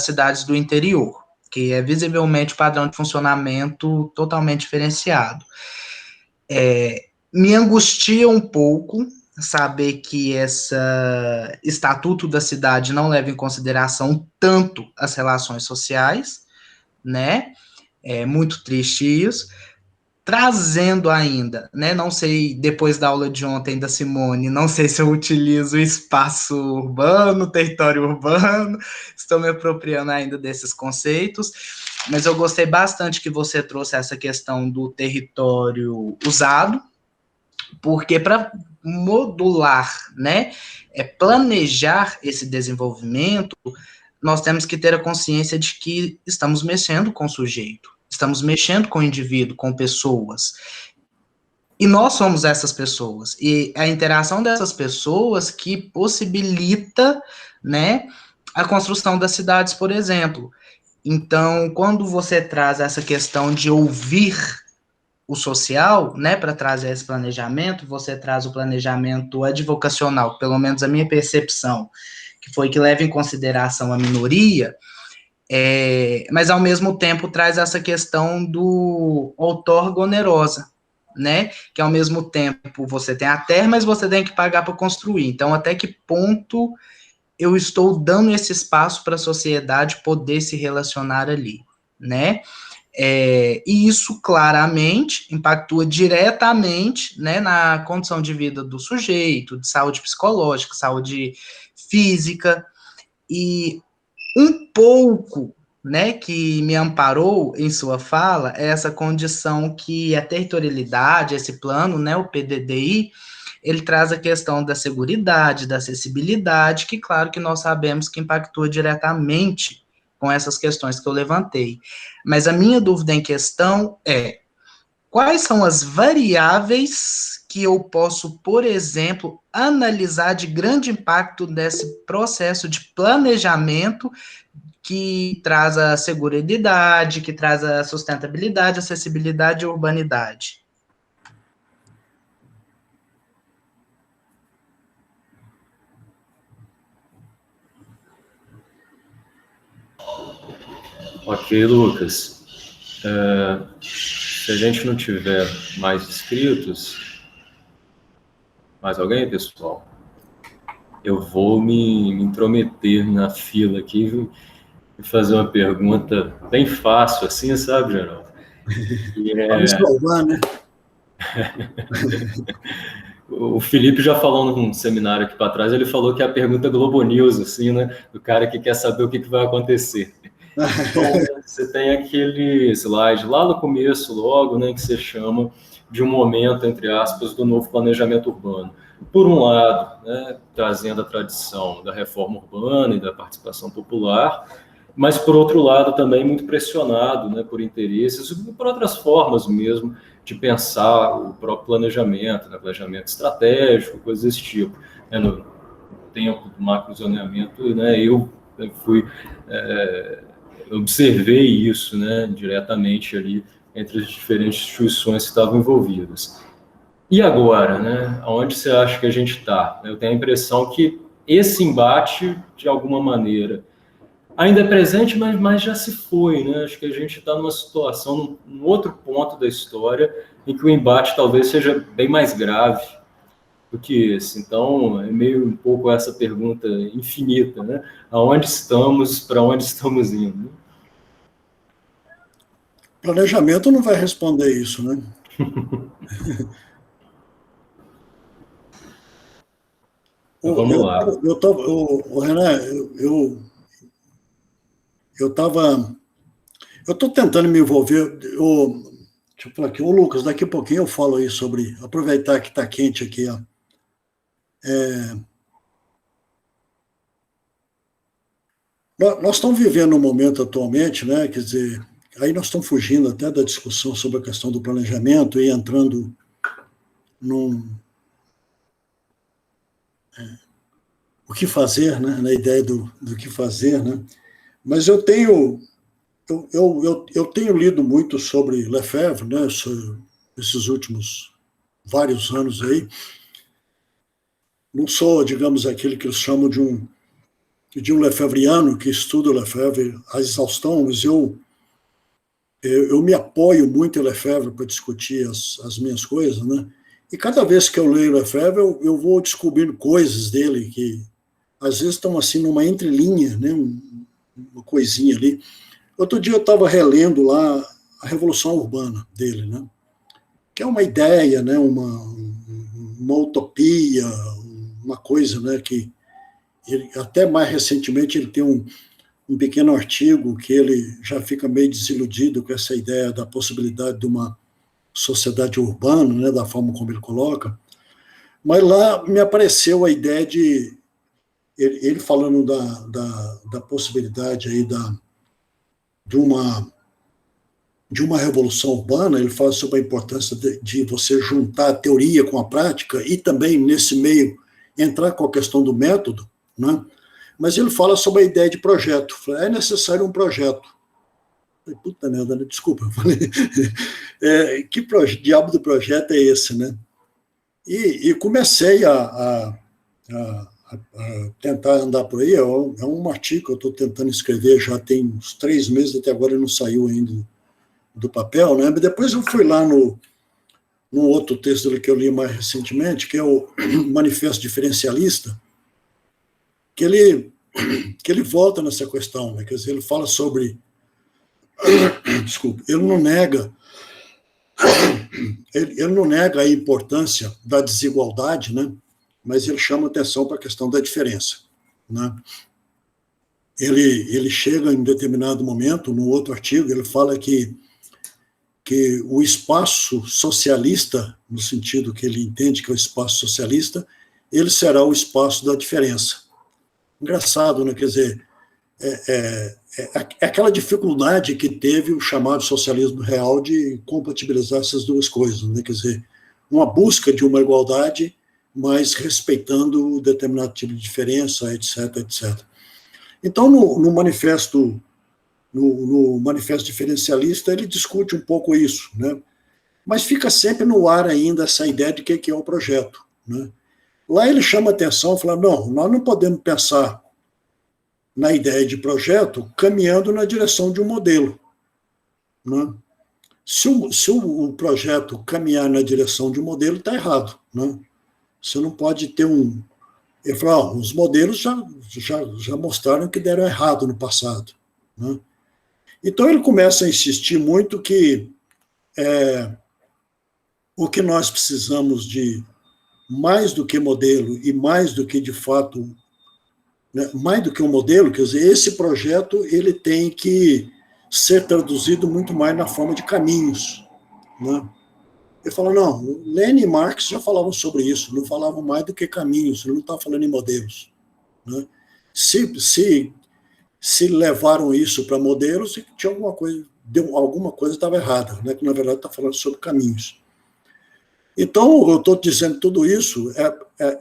cidades do interior, que é visivelmente o padrão de funcionamento totalmente diferenciado. Me angustia um pouco saber que esse estatuto da cidade não leva em consideração tanto as relações sociais, né? É muito triste isso. Trazendo ainda, né? Não sei, depois da aula de ontem da Simone, não sei se eu utilizo espaço urbano, território urbano, estou me apropriando ainda desses conceitos, mas eu gostei bastante que você trouxe essa questão do território usado, porque para modular, né, planejar esse desenvolvimento, nós temos que ter a consciência de que estamos mexendo com o sujeito, estamos mexendo com o indivíduo, com pessoas. E nós somos essas pessoas. E a interação dessas pessoas que possibilita, né, a construção das cidades, por exemplo. Então, quando você traz essa questão de ouvir o social, né, para trazer esse planejamento, você traz o planejamento advocacional, pelo menos a minha percepção, que foi que leva em consideração a minoria, mas ao mesmo tempo traz essa questão do outorga onerosa, né, que ao mesmo tempo você tem a terra, mas você tem que pagar para construir. Então, até que ponto eu estou dando esse espaço para a sociedade poder se relacionar ali, né? E isso claramente impactua diretamente, né, na condição de vida do sujeito, de saúde psicológica, saúde física, e um pouco, né, que me amparou em sua fala é essa condição que a territorialidade, esse plano, né, o PDDI, ele traz a questão da seguridade, da acessibilidade, que claro que nós sabemos que impactua diretamente com essas questões que eu levantei. Mas a minha dúvida em questão é: quais são as variáveis que eu posso, por exemplo, analisar de grande impacto desse processo de planejamento que traz a seguridade, que traz a sustentabilidade, acessibilidade e urbanidade? Ok, Lucas. Se a gente não tiver mais inscritos, mais alguém, pessoal? Eu vou me intrometer na fila aqui e fazer uma pergunta bem fácil, assim, sabe, Geraldo? Vamos salvar, né? O Felipe já falou num seminário aqui para trás, ele falou que é a pergunta Globo News, assim, né? Do cara que quer saber o que vai acontecer. Então, você tem aquele slide lá no começo, logo, né, que você chama de um momento, entre aspas, do novo planejamento urbano. Por um lado, né, trazendo a tradição da reforma urbana e da participação popular, mas, por outro lado, também muito pressionado, né, por interesses e por outras formas mesmo de pensar o próprio planejamento, né, planejamento estratégico, coisas desse tipo. No tempo do macrozoneamento, né, eu observei isso, né, diretamente ali entre as diferentes instituições que estavam envolvidas. E agora, né, aonde você acha que a gente está? Eu tenho a impressão que esse embate, de alguma maneira, ainda é presente, mas já se foi, né? Acho que a gente está numa situação, num outro ponto da história, em que o embate talvez seja bem mais grave do que esse. Então, é meio um pouco essa pergunta infinita, né? Aonde estamos, para onde estamos indo? Planejamento não vai responder isso, né? Então, vamos lá. Renan, eu estou tentando me envolver. Deixa eu falar aqui, Lucas, daqui a pouquinho eu falo aí sobre aproveitar que está quente aqui, ó. Nós estamos vivendo um momento atualmente, né? Quer dizer, aí nós estamos fugindo até da discussão sobre a questão do planejamento e entrando o que fazer, né? Na ideia do que fazer, né? Mas eu tenho lido muito sobre Lefebvre, né? Esses últimos vários anos aí. Não sou, digamos, aquele que eles chamam de um lefebvriano que estuda o Lefebvre à exaustão, mas eu me apoio muito em Lefebvre para discutir as minhas coisas, né? E cada vez que eu leio Lefebvre, eu vou descobrindo coisas dele que às vezes estão assim numa entrelinha, né? Uma coisinha ali. Outro dia eu estava relendo lá a Revolução Urbana dele, né? Que é uma ideia, né? Uma utopia, uma coisa, né? Que ele, até mais recentemente ele tem um pequeno artigo que ele já fica meio desiludido com essa ideia da possibilidade de uma sociedade urbana, né? Da forma como ele coloca. Mas lá me apareceu a ideia de ele falando da possibilidade aí de uma revolução urbana. Ele fala sobre a importância de você juntar a teoria com a prática e também, nesse meio, entrar com a questão do método, né? Mas ele fala sobre a ideia de projeto. É necessário um projeto. Puta merda, né? Desculpa. Que diabo do projeto é esse, né? E comecei a tentar andar por aí. É um artigo que eu estou tentando escrever, já tem uns 3 meses, até agora ele não saiu ainda do papel, né? Mas depois eu fui lá no outro texto que eu li mais recentemente, que é o Manifesto Diferencialista, que ele volta nessa questão, né? Quer dizer, ele fala sobre... Desculpa, ele não nega a importância da desigualdade, né? Mas ele chama atenção para a questão da diferença, né? Ele chega em determinado momento, no outro artigo, ele fala que o espaço socialista, no sentido que ele entende que é o espaço socialista, ele será o espaço da diferença. Engraçado, né? Quer dizer, é aquela dificuldade que teve o chamado socialismo real de compatibilizar essas duas coisas, né? Quer dizer, uma busca de uma igualdade, mas respeitando determinado tipo de diferença, etc, etc. Então, no manifesto diferencialista, ele discute um pouco isso, né? Mas fica sempre no ar ainda essa ideia de que é o projeto, né? Lá ele chama atenção e fala, não, nós não podemos pensar na ideia de projeto, caminhando na direção de um modelo, né? Se o projeto caminhar na direção de um modelo, está errado, né? Você não pode ter um... Ele falou, os modelos já mostraram que deram errado no passado, né? Então, ele começa a insistir muito que o que nós precisamos de mais do que modelo e mais do que, de fato, né, mais do que um modelo, quer dizer, esse projeto ele tem que ser traduzido muito mais na forma de caminhos, né? Ele falou, não, Lenin e Marx já falavam sobre isso, não falavam mais do que caminhos, não estavam falando em modelos, né? Se levaram isso para modelos, tinha alguma coisa estava errada, né? Que na verdade está falando sobre caminhos. Então, eu estou dizendo tudo isso,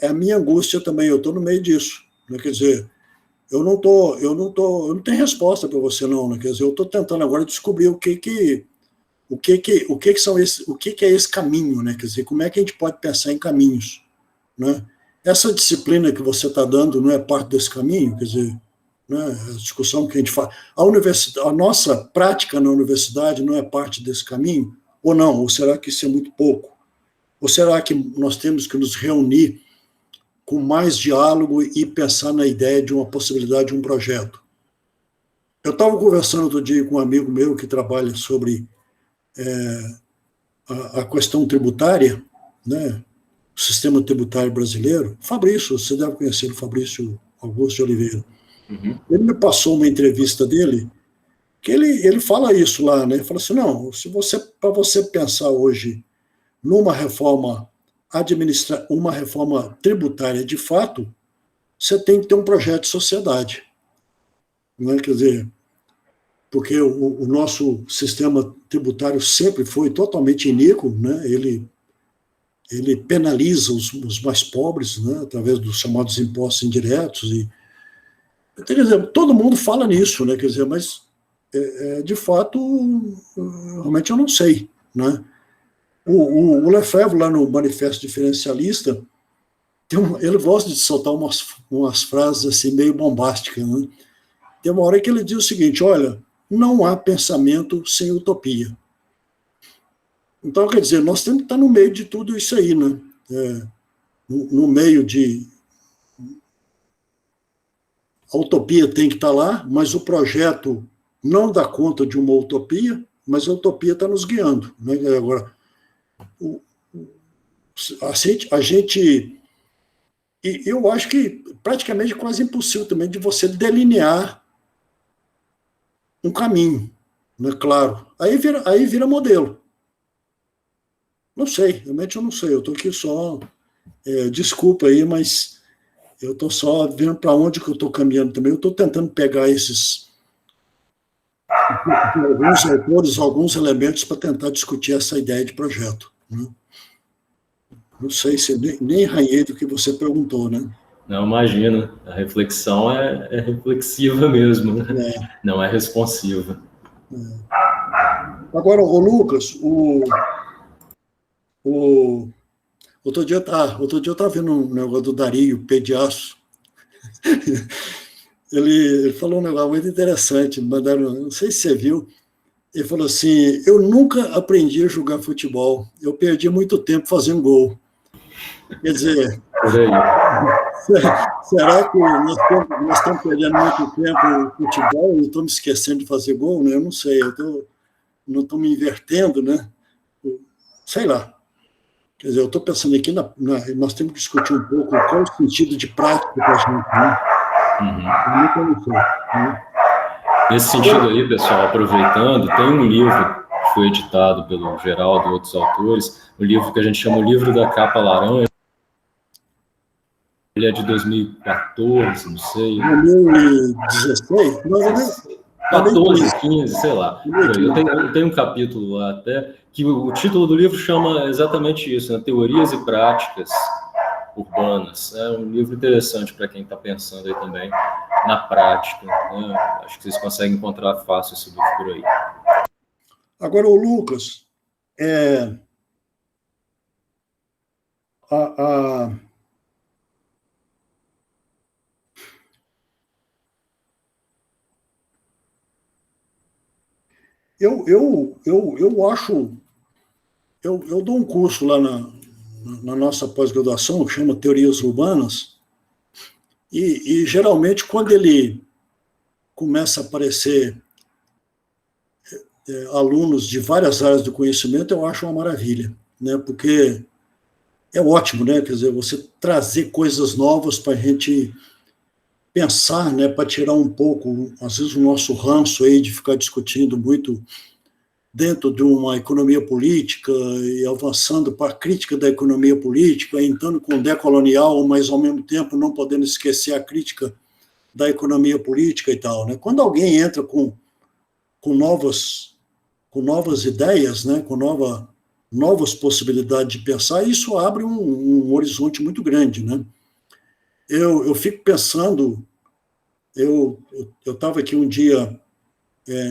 é a minha angústia também, eu estou no meio disso, né? Quer dizer, eu não tenho resposta para você não, né? Quer dizer, eu estou tentando agora descobrir o que é esse caminho, né? Quer dizer, como é que a gente pode pensar em caminhos, né? Essa disciplina que você está dando não é parte desse caminho, quer dizer, né? A discussão que a gente faz, a nossa prática na universidade não é parte desse caminho, ou não? Ou será que isso é muito pouco? Ou será que nós temos que nos reunir com mais diálogo e pensar na ideia de uma possibilidade de um projeto? Eu estava conversando outro dia com um amigo meu que trabalha sobre a questão tributária, né? O sistema tributário brasileiro. Fabrício, você deve conhecer o Fabrício Augusto de Oliveira. Uhum. Ele me passou uma entrevista dele, que ele fala isso lá, né? Ele fala assim, não, para você pensar hoje numa reforma uma reforma tributária de fato, você tem que ter um projeto de sociedade. Não é? Quer dizer, porque o nosso sistema tributário sempre foi totalmente iníquo, né? Ele penaliza os mais pobres, né? Através dos chamados impostos indiretos. Quer dizer, todo mundo fala nisso, né? Quer dizer, mas, de fato, realmente eu não sei, né? O Lefebvre, lá no Manifesto Diferencialista, ele gosta de soltar umas frases assim, meio bombásticas, né? Tem uma hora que ele diz o seguinte, olha, não há pensamento sem utopia. Então, quer dizer, nós temos que estar no meio de tudo isso aí, né? No meio de... A utopia tem que estar lá, mas o projeto não dá conta de uma utopia, mas a utopia está nos guiando, né? Agora, a gente... E eu acho que praticamente quase impossível também de você delinear um caminho, né? Claro. Aí vira modelo. Não sei, realmente eu não sei. Eu estou aqui só... desculpa aí, mas eu estou só vendo para onde que eu estou caminhando também. Eu estou tentando pegar alguns autores, alguns elementos para tentar discutir essa ideia de projeto, né? Não sei se nem ranhei do que você perguntou, né? Não, imagina, a reflexão é reflexiva mesmo, né? Não é responsiva. Agora, o Lucas, outro dia eu estava vendo um negócio do Dario Pediaço. Ele falou um negócio muito interessante, não sei se você viu. Ele falou assim, eu nunca aprendi a jogar futebol, eu perdi muito tempo fazendo gol. Quer dizer, por aí. Será que nós estamos perdendo muito tempo no futebol e estamos esquecendo de fazer gol, né? Eu não sei, não estou me invertendo, né? Sei lá. Quer dizer, eu estou pensando aqui, nós temos que discutir um pouco qual é o sentido de prática para a gente, né? Uhum. Eu não sei, né? Nesse sentido aí, pessoal, aproveitando, tem um livro que foi editado pelo Geraldo e outros autores, um livro que a gente chama o Livro da Capa Laranja. Ele é de 2014, não sei. 2016? 14, 15, sei lá. Eu tenho um capítulo lá até, que o título do livro chama exatamente isso, né? Teorias e Práticas Urbanas. É um livro interessante para quem está pensando aí também na prática, né? Acho que vocês conseguem encontrar fácil esse livro por aí. Agora, o Lucas, eu acho... Eu dou um curso lá na nossa pós-graduação, que chama Teorias Urbanas, e geralmente, quando ele começa a aparecer alunos de várias áreas do conhecimento, eu acho uma maravilha, né? Porque é ótimo, né? Quer dizer, você trazer coisas novas para a gente pensar, né? Para tirar um pouco, às vezes, o nosso ranço aí de ficar discutindo muito dentro de uma economia política e avançando para a crítica da economia política, entrando com o decolonial, mas, ao mesmo tempo, não podendo esquecer a crítica da economia política e tal, né? Quando alguém entra com novas ideias, né? Com novas possibilidades de pensar, isso abre um horizonte muito grande, né? Eu fico pensando, eu estava aqui um dia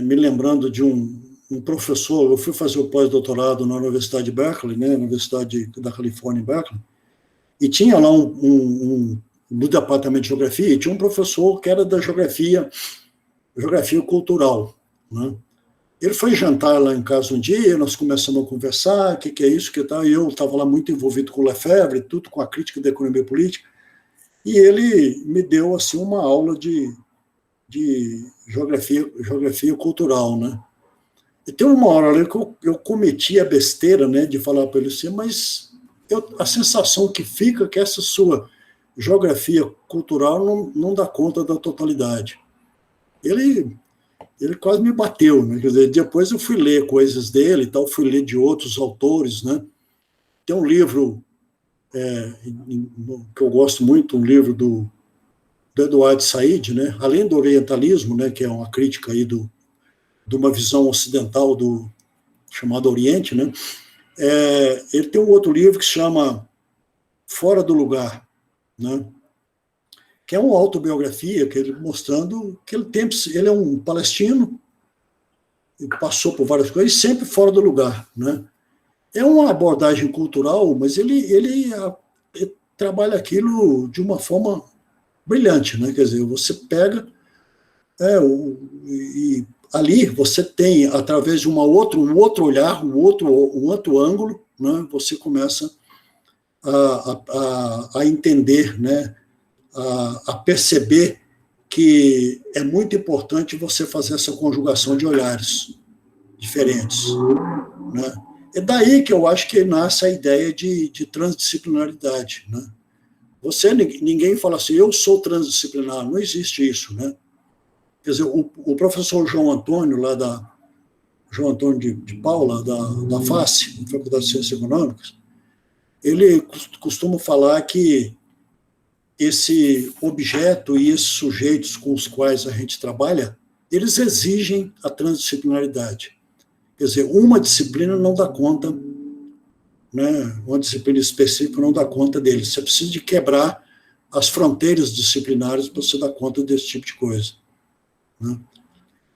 me lembrando de um professor. Eu fui fazer o pós-doutorado na Universidade de Berkeley, né, Universidade da Califórnia em Berkeley, e tinha lá no departamento de geografia, e tinha um professor que era da geografia cultural, né? Ele foi jantar lá em casa um dia, nós começamos a conversar, o que é isso, que tal, e eu estava lá muito envolvido com o Lefebvre, tudo com a crítica da economia política, e ele me deu assim uma aula de geografia cultural, né? E tem uma hora ali que eu cometi a besteira, né, de falar para ele assim, mas a sensação que fica é que essa sua geografia cultural não dá conta da totalidade. Ele quase me bateu, né? Quer dizer, depois eu fui ler coisas dele e tal, fui ler de outros autores, né? Tem um livro que eu gosto muito, um livro do Eduardo Said, né? Além do orientalismo, né, que é uma crítica aí de uma visão ocidental chamada Oriente, né? Ele tem um outro livro que se chama Fora do Lugar, né? Que é uma autobiografia, que ele mostrando que ele é um palestino, e passou por várias coisas, sempre fora do lugar, né? É uma abordagem cultural, mas ele trabalha aquilo de uma forma brilhante, né? Quer dizer, você pega e ali você tem, através de um outro olhar, um outro ângulo, né? Você começa a entender, né? A perceber que é muito importante você fazer essa conjugação de olhares diferentes, né? É daí que eu acho que nasce a ideia de transdisciplinaridade, né? Ninguém fala assim, eu sou transdisciplinar, não existe isso, né? Quer dizer, o professor João Antônio, João Antônio de Paula, da FACE, Faculdade de Ciências Econômicas, ele costuma falar que esse objeto e esses sujeitos com os quais a gente trabalha, eles exigem a transdisciplinaridade. Quer dizer, uma disciplina não dá conta, né? Uma disciplina específica não dá conta deles. Você precisa de quebrar as fronteiras disciplinares para você dar conta desse tipo de coisa, né?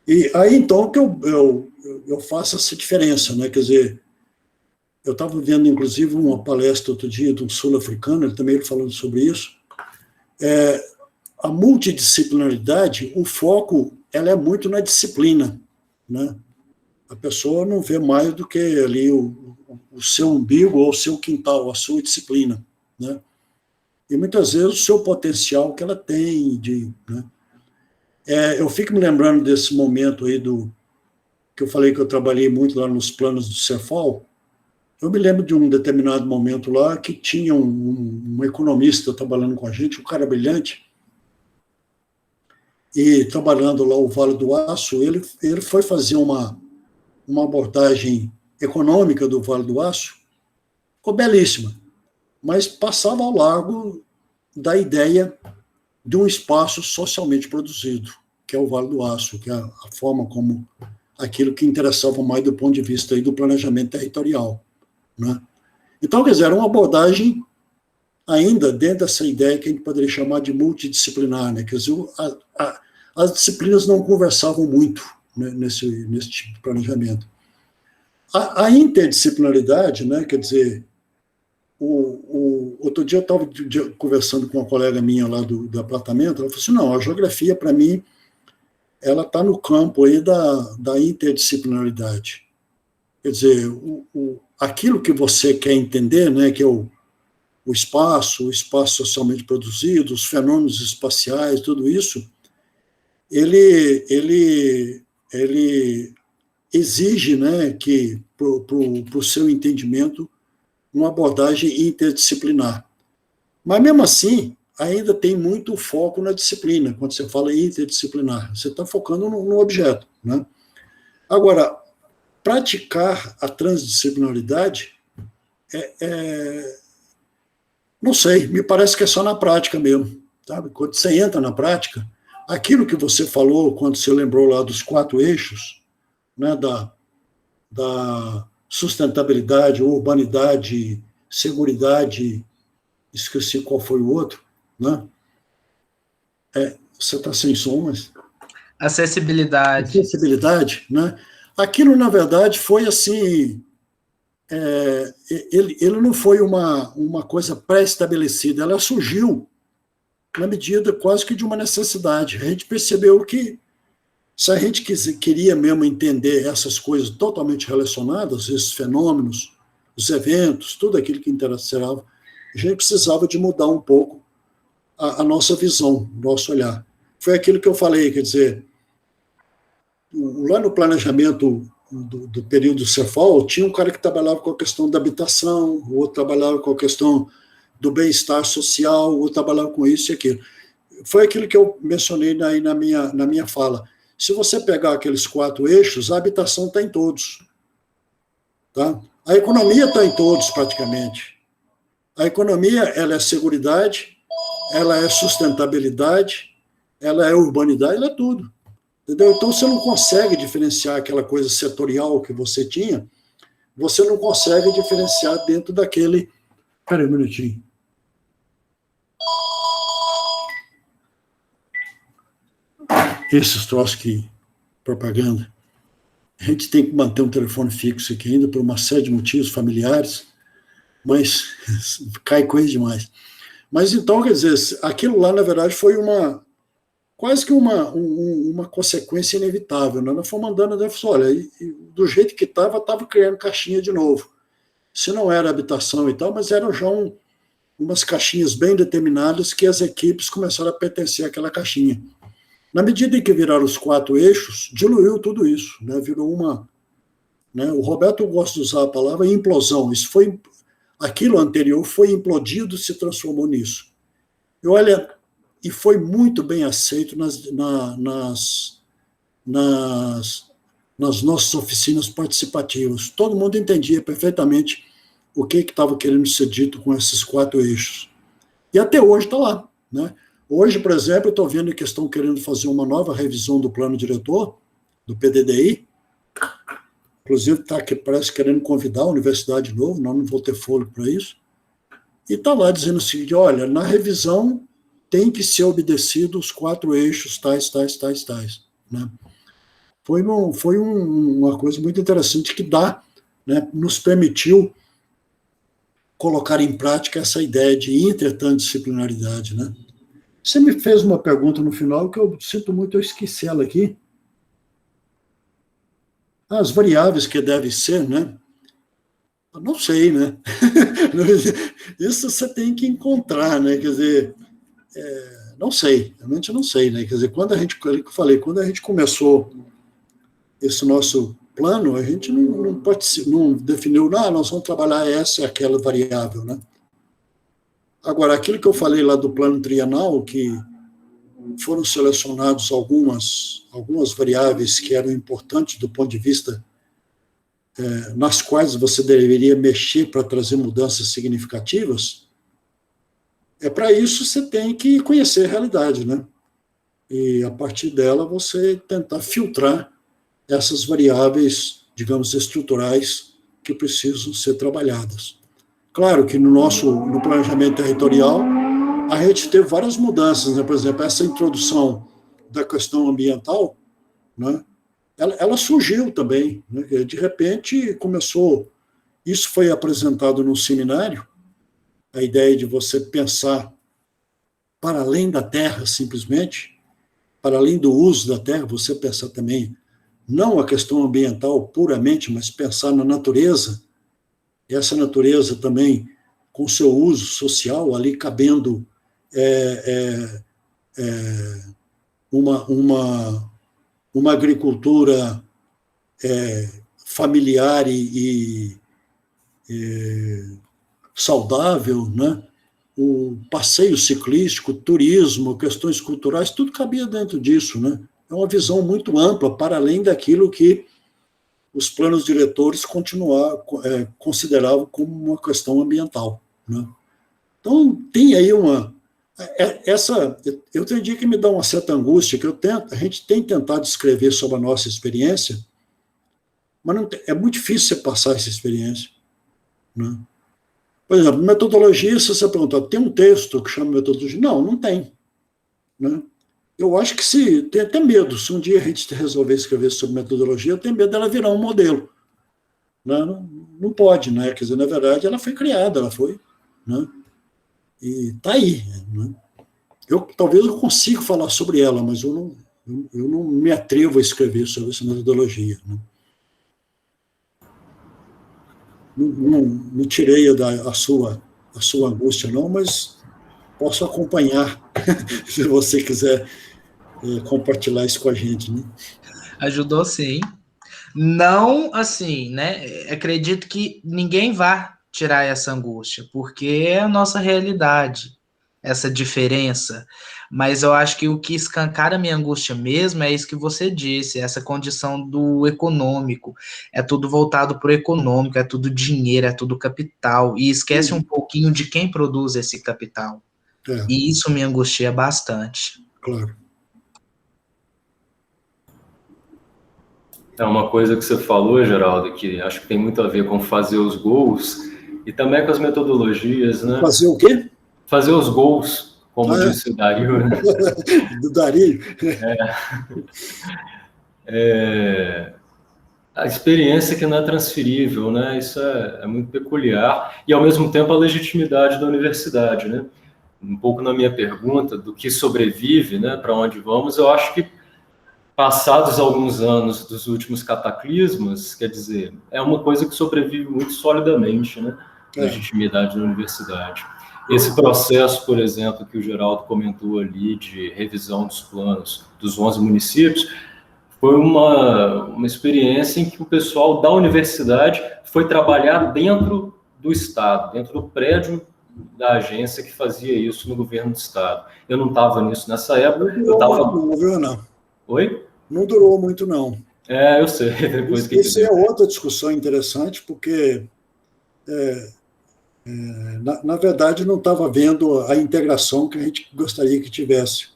E aí, então, que eu faço essa diferença, né? Quer dizer, eu estava vendo, inclusive, uma palestra outro dia de um sul-africano, ele também falando sobre isso. A multidisciplinaridade, o foco, ela é muito na disciplina, né? A pessoa não vê mais do que ali o seu umbigo ou o seu quintal, a sua disciplina, né? E muitas vezes o seu potencial que ela tem, né? Eu fico me lembrando desse momento aí que eu falei que eu trabalhei muito lá nos planos do Cefal. Eu me lembro de um determinado momento lá que tinha um economista trabalhando com a gente, um cara brilhante, e trabalhando lá o Vale do Aço, ele foi fazer uma abordagem econômica do Vale do Aço, ficou belíssima, mas passava ao largo da ideia de um espaço socialmente produzido, que é o Vale do Aço, que é a forma como aquilo que interessava mais do ponto de vista aí do planejamento territorial, né? Então, quer dizer, era uma abordagem ainda dentro dessa ideia que a gente poderia chamar de multidisciplinar, né? Quer dizer, as disciplinas não conversavam muito, né, nesse tipo de planejamento. A interdisciplinaridade, né, quer dizer, outro dia eu estava conversando com uma colega minha lá do apartamento, ela falou assim, não, a geografia, para mim, ela está no campo aí da interdisciplinaridade. Quer dizer, aquilo que você quer entender, né, que é o espaço socialmente produzido, os fenômenos espaciais, tudo isso, ele exige, né, que, para o seu entendimento, uma abordagem interdisciplinar. Mas, mesmo assim, ainda tem muito foco na disciplina, quando você fala interdisciplinar. Você está focando no objeto, né? Agora, praticar a transdisciplinaridade não sei, me parece que é só na prática mesmo, sabe? Quando você entra na prática, aquilo que você falou, quando você lembrou lá dos 4 eixos, né, da sustentabilidade, urbanidade, seguridade, esqueci qual foi o outro, né? Você está sem som, mas... Acessibilidade. Acessibilidade, né? Aquilo, na verdade, foi assim... ele não foi uma coisa pré-estabelecida, ela surgiu na medida quase que de uma necessidade. A gente percebeu que, se a gente queria mesmo entender essas coisas totalmente relacionadas, esses fenômenos, os eventos, tudo aquilo que interessava, a gente precisava de mudar um pouco a nossa visão, o nosso olhar. Foi aquilo que eu falei, quer dizer, lá no planejamento do período Cefal, tinha um cara que trabalhava com a questão da habitação, o outro trabalhava com a questão do bem-estar social, o outro trabalhava com isso e aquilo. Foi aquilo que eu mencionei aí na minha fala. Se você pegar aqueles 4 eixos, a habitação está em todos. Tá? A economia está em todos, praticamente. A economia, ela é seguridade, ela é sustentabilidade, ela é urbanidade, ela é tudo. Entendeu? Então, você não consegue diferenciar aquela coisa setorial que você tinha, você não consegue diferenciar dentro daquele... Espera aí um minutinho. Esses troços que... propaganda. A gente tem que manter um telefone fixo aqui ainda por uma série de motivos familiares, mas cai coisa demais. Mas então, quer dizer, aquilo lá, na verdade, foi quase que uma consequência inevitável. Né? Nós fomos andando e falamos, olha, do jeito que estava criando caixinha de novo. Se não era habitação e tal, mas eram já umas caixinhas bem determinadas que as equipes começaram a pertencer àquela caixinha. Na medida em que viraram os 4 eixos, diluiu tudo isso, né? Virou uma... Né? O Roberto gosta de usar a palavra implosão. Aquilo anterior foi implodido, se transformou nisso. E olha... E foi muito bem aceito nas nossas oficinas participativas. Todo mundo entendia perfeitamente o que estava querendo ser dito com esses 4 eixos. E até hoje está lá. Né? Hoje, por exemplo, eu estou vendo que estão querendo fazer uma nova revisão do plano diretor, do PDDI. Inclusive, parece querendo convidar a universidade de novo, não vou ter fôlego para isso. E está lá dizendo o seguinte, olha, na revisão tem que ser obedecido os 4 eixos tais. Né? Foi uma coisa muito interessante que nos permitiu colocar em prática essa ideia de interdisciplinaridade. Né? Você me fez uma pergunta no final que eu sinto muito, eu esqueci ela aqui. As variáveis que devem ser, né? Eu não sei, né? Isso você tem que encontrar, né? Quer dizer... não sei, realmente não sei, né? Quer dizer, quando a gente começou esse nosso plano, a gente não definiu, nós vamos trabalhar essa e aquela variável, né? Agora, aquilo que eu falei lá do plano trienal, que foram selecionados algumas variáveis que eram importantes do ponto de vista nas quais você deveria mexer para trazer mudanças significativas, para isso você tem que conhecer a realidade, né? E, a partir dela, você tentar filtrar essas variáveis, digamos, estruturais que precisam ser trabalhadas. Claro que no planejamento territorial, a gente teve várias mudanças, né? Por exemplo, essa introdução da questão ambiental, né? Ela surgiu também, né? De repente começou, isso foi apresentado no seminário, a ideia de você pensar para além da Terra, simplesmente, para além do uso da terra, você pensar também, não a questão ambiental puramente, mas pensar na natureza, essa natureza também com seu uso social, ali cabendo uma agricultura familiar e saudável, né? O passeio ciclístico, turismo, questões culturais, tudo cabia dentro disso, né? É uma visão muito ampla, para além daquilo que os planos diretores consideravam como uma questão ambiental, né? Então, tem aí eu tenho dia que me dá uma certa angústia, que a gente tem tentado escrever sobre a nossa experiência, mas é muito difícil você passar essa experiência, né? Por exemplo, metodologia, se você perguntar, tem um texto que chama metodologia? Não tem, né? Eu acho que tem até medo, se um dia a gente resolver escrever sobre metodologia, eu tenho medo dela virar um modelo, né? Não pode, né? Quer dizer, na verdade, ela foi criada, né? E está aí, né? Talvez eu consiga falar sobre ela, mas eu não me atrevo a escrever sobre essa metodologia, né? Não tirei a sua angústia, não, mas posso acompanhar, se você quiser compartilhar isso com a gente, né? Ajudou sim. Não, assim, né? Acredito que ninguém vai tirar essa angústia, porque é a nossa realidade, essa diferença. Mas eu acho que o que escancara a minha angústia mesmo é isso que você disse, essa condição do econômico. É tudo voltado para o econômico, é tudo dinheiro, é tudo capital. E esquece um pouquinho de quem produz esse capital. E isso me angustia bastante. Claro. É uma coisa que você falou, Geraldo, que acho que tem muito a ver com fazer os gols e também com as metodologias, né? Fazer o quê? Fazer os gols, como disse o Dario, né? Do Dario. A experiência que não é transferível, né? Isso é muito peculiar. E, ao mesmo tempo, a legitimidade da universidade, né? Um pouco na minha pergunta do que sobrevive, né? Para onde vamos, eu acho que passados alguns anos dos últimos cataclismos, quer dizer, é uma coisa que sobrevive muito solidamente, né? A legitimidade da universidade. Esse processo, por exemplo, que o Geraldo comentou ali, de revisão dos planos dos 11 municípios, foi uma experiência em que o pessoal da universidade foi trabalhar dentro do Estado, dentro do prédio da agência que fazia isso no governo do Estado. Eu não estava nisso nessa época. Não. Oi? Não durou muito, não. Eu sei. Isso é outra discussão interessante, porque, na verdade, não estava vendo a integração que a gente gostaria que tivesse.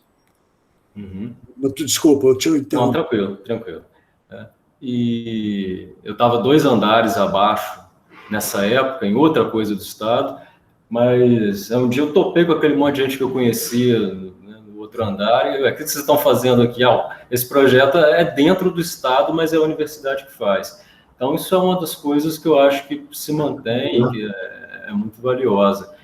Uhum. Desculpa, eu te interrompi. Não, tranquilo. E eu estava 2 andares abaixo nessa época, em outra coisa do Estado, mas um dia eu topei com aquele monte de gente que eu conhecia, né, no outro andar, e o que vocês estão fazendo aqui? Esse projeto é dentro do Estado, mas é a universidade que faz. Então, isso é uma das coisas que eu acho que se mantém, que é muito valiosa.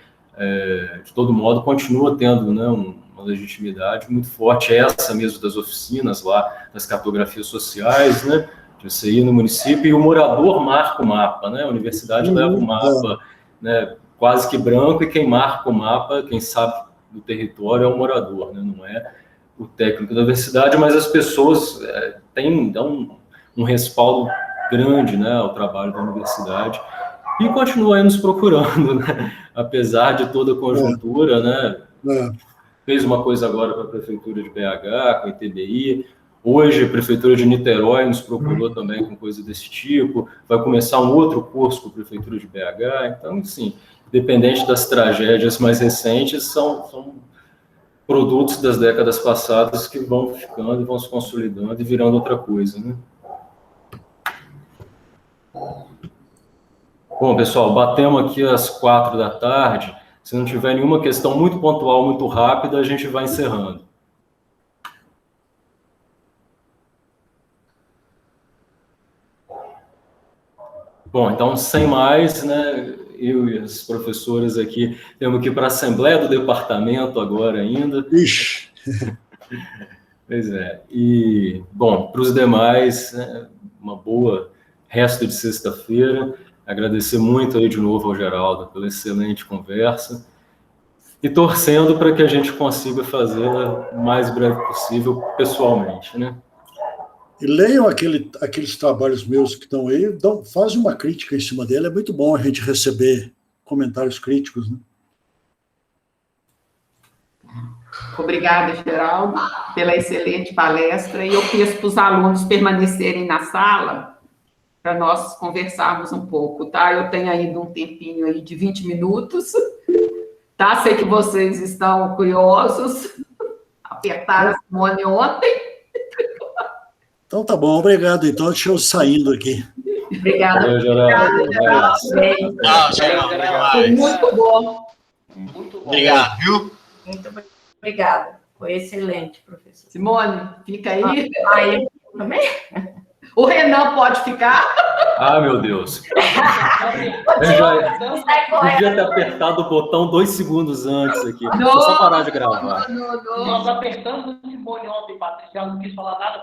De todo modo, continua tendo, né, uma legitimidade muito forte, essa mesmo das oficinas lá, das cartografias sociais, né, de você ir no município e o morador marca o mapa, né, a universidade leva o mapa, né, quase que branco, e quem marca o mapa, quem sabe do território é o morador, né, não é o técnico da universidade, mas as pessoas dão um respaldo grande, né, ao trabalho da universidade, e continua aí nos procurando, né, apesar de toda a conjuntura, né, fez uma coisa agora para a Prefeitura de BH, com a ITBI, hoje a Prefeitura de Niterói nos procurou também com coisa desse tipo, vai começar um outro curso com a Prefeitura de BH, então, assim, independente das tragédias mais recentes, são produtos das décadas passadas que vão ficando, vão se consolidando e virando outra coisa, né? Bom, pessoal, batemos aqui às 4 da tarde. Se não tiver nenhuma questão muito pontual, muito rápida, a gente vai encerrando. Bom, então, sem mais, né, eu e as professoras aqui temos que ir para a Assembleia do Departamento agora ainda. Ixi. Pois é. E, bom, para os demais, uma boa resto de sexta-feira. Agradecer muito aí de novo ao Geraldo pela excelente conversa e torcendo para que a gente consiga fazê-la o mais breve possível pessoalmente, né? E leiam aqueles trabalhos meus que estão aí, fazem uma crítica em cima dele, é muito bom a gente receber comentários críticos, né? Obrigada, Geraldo, pela excelente palestra, e eu peço para os alunos permanecerem na sala para nós conversarmos um pouco, tá? Eu tenho ainda um tempinho aí de 20 minutos, tá? Sei que vocês estão curiosos, apertaram a Simone ontem. Então tá bom, obrigado. Então deixa eu saindo aqui. Obrigada, Geraldo. Foi muito bom. Muito bom. Obrigado, viu? Muito obrigada. Foi excelente, professor. Simone, fica aí. Aí, também? O Renan pode ficar? Ah, meu Deus. Eu já podia ter apertado o botão 2 segundos antes aqui. Deixa eu só parar de gravar. Nós apertamos o Simone ontem, Patrícia, ela não quis falar nada.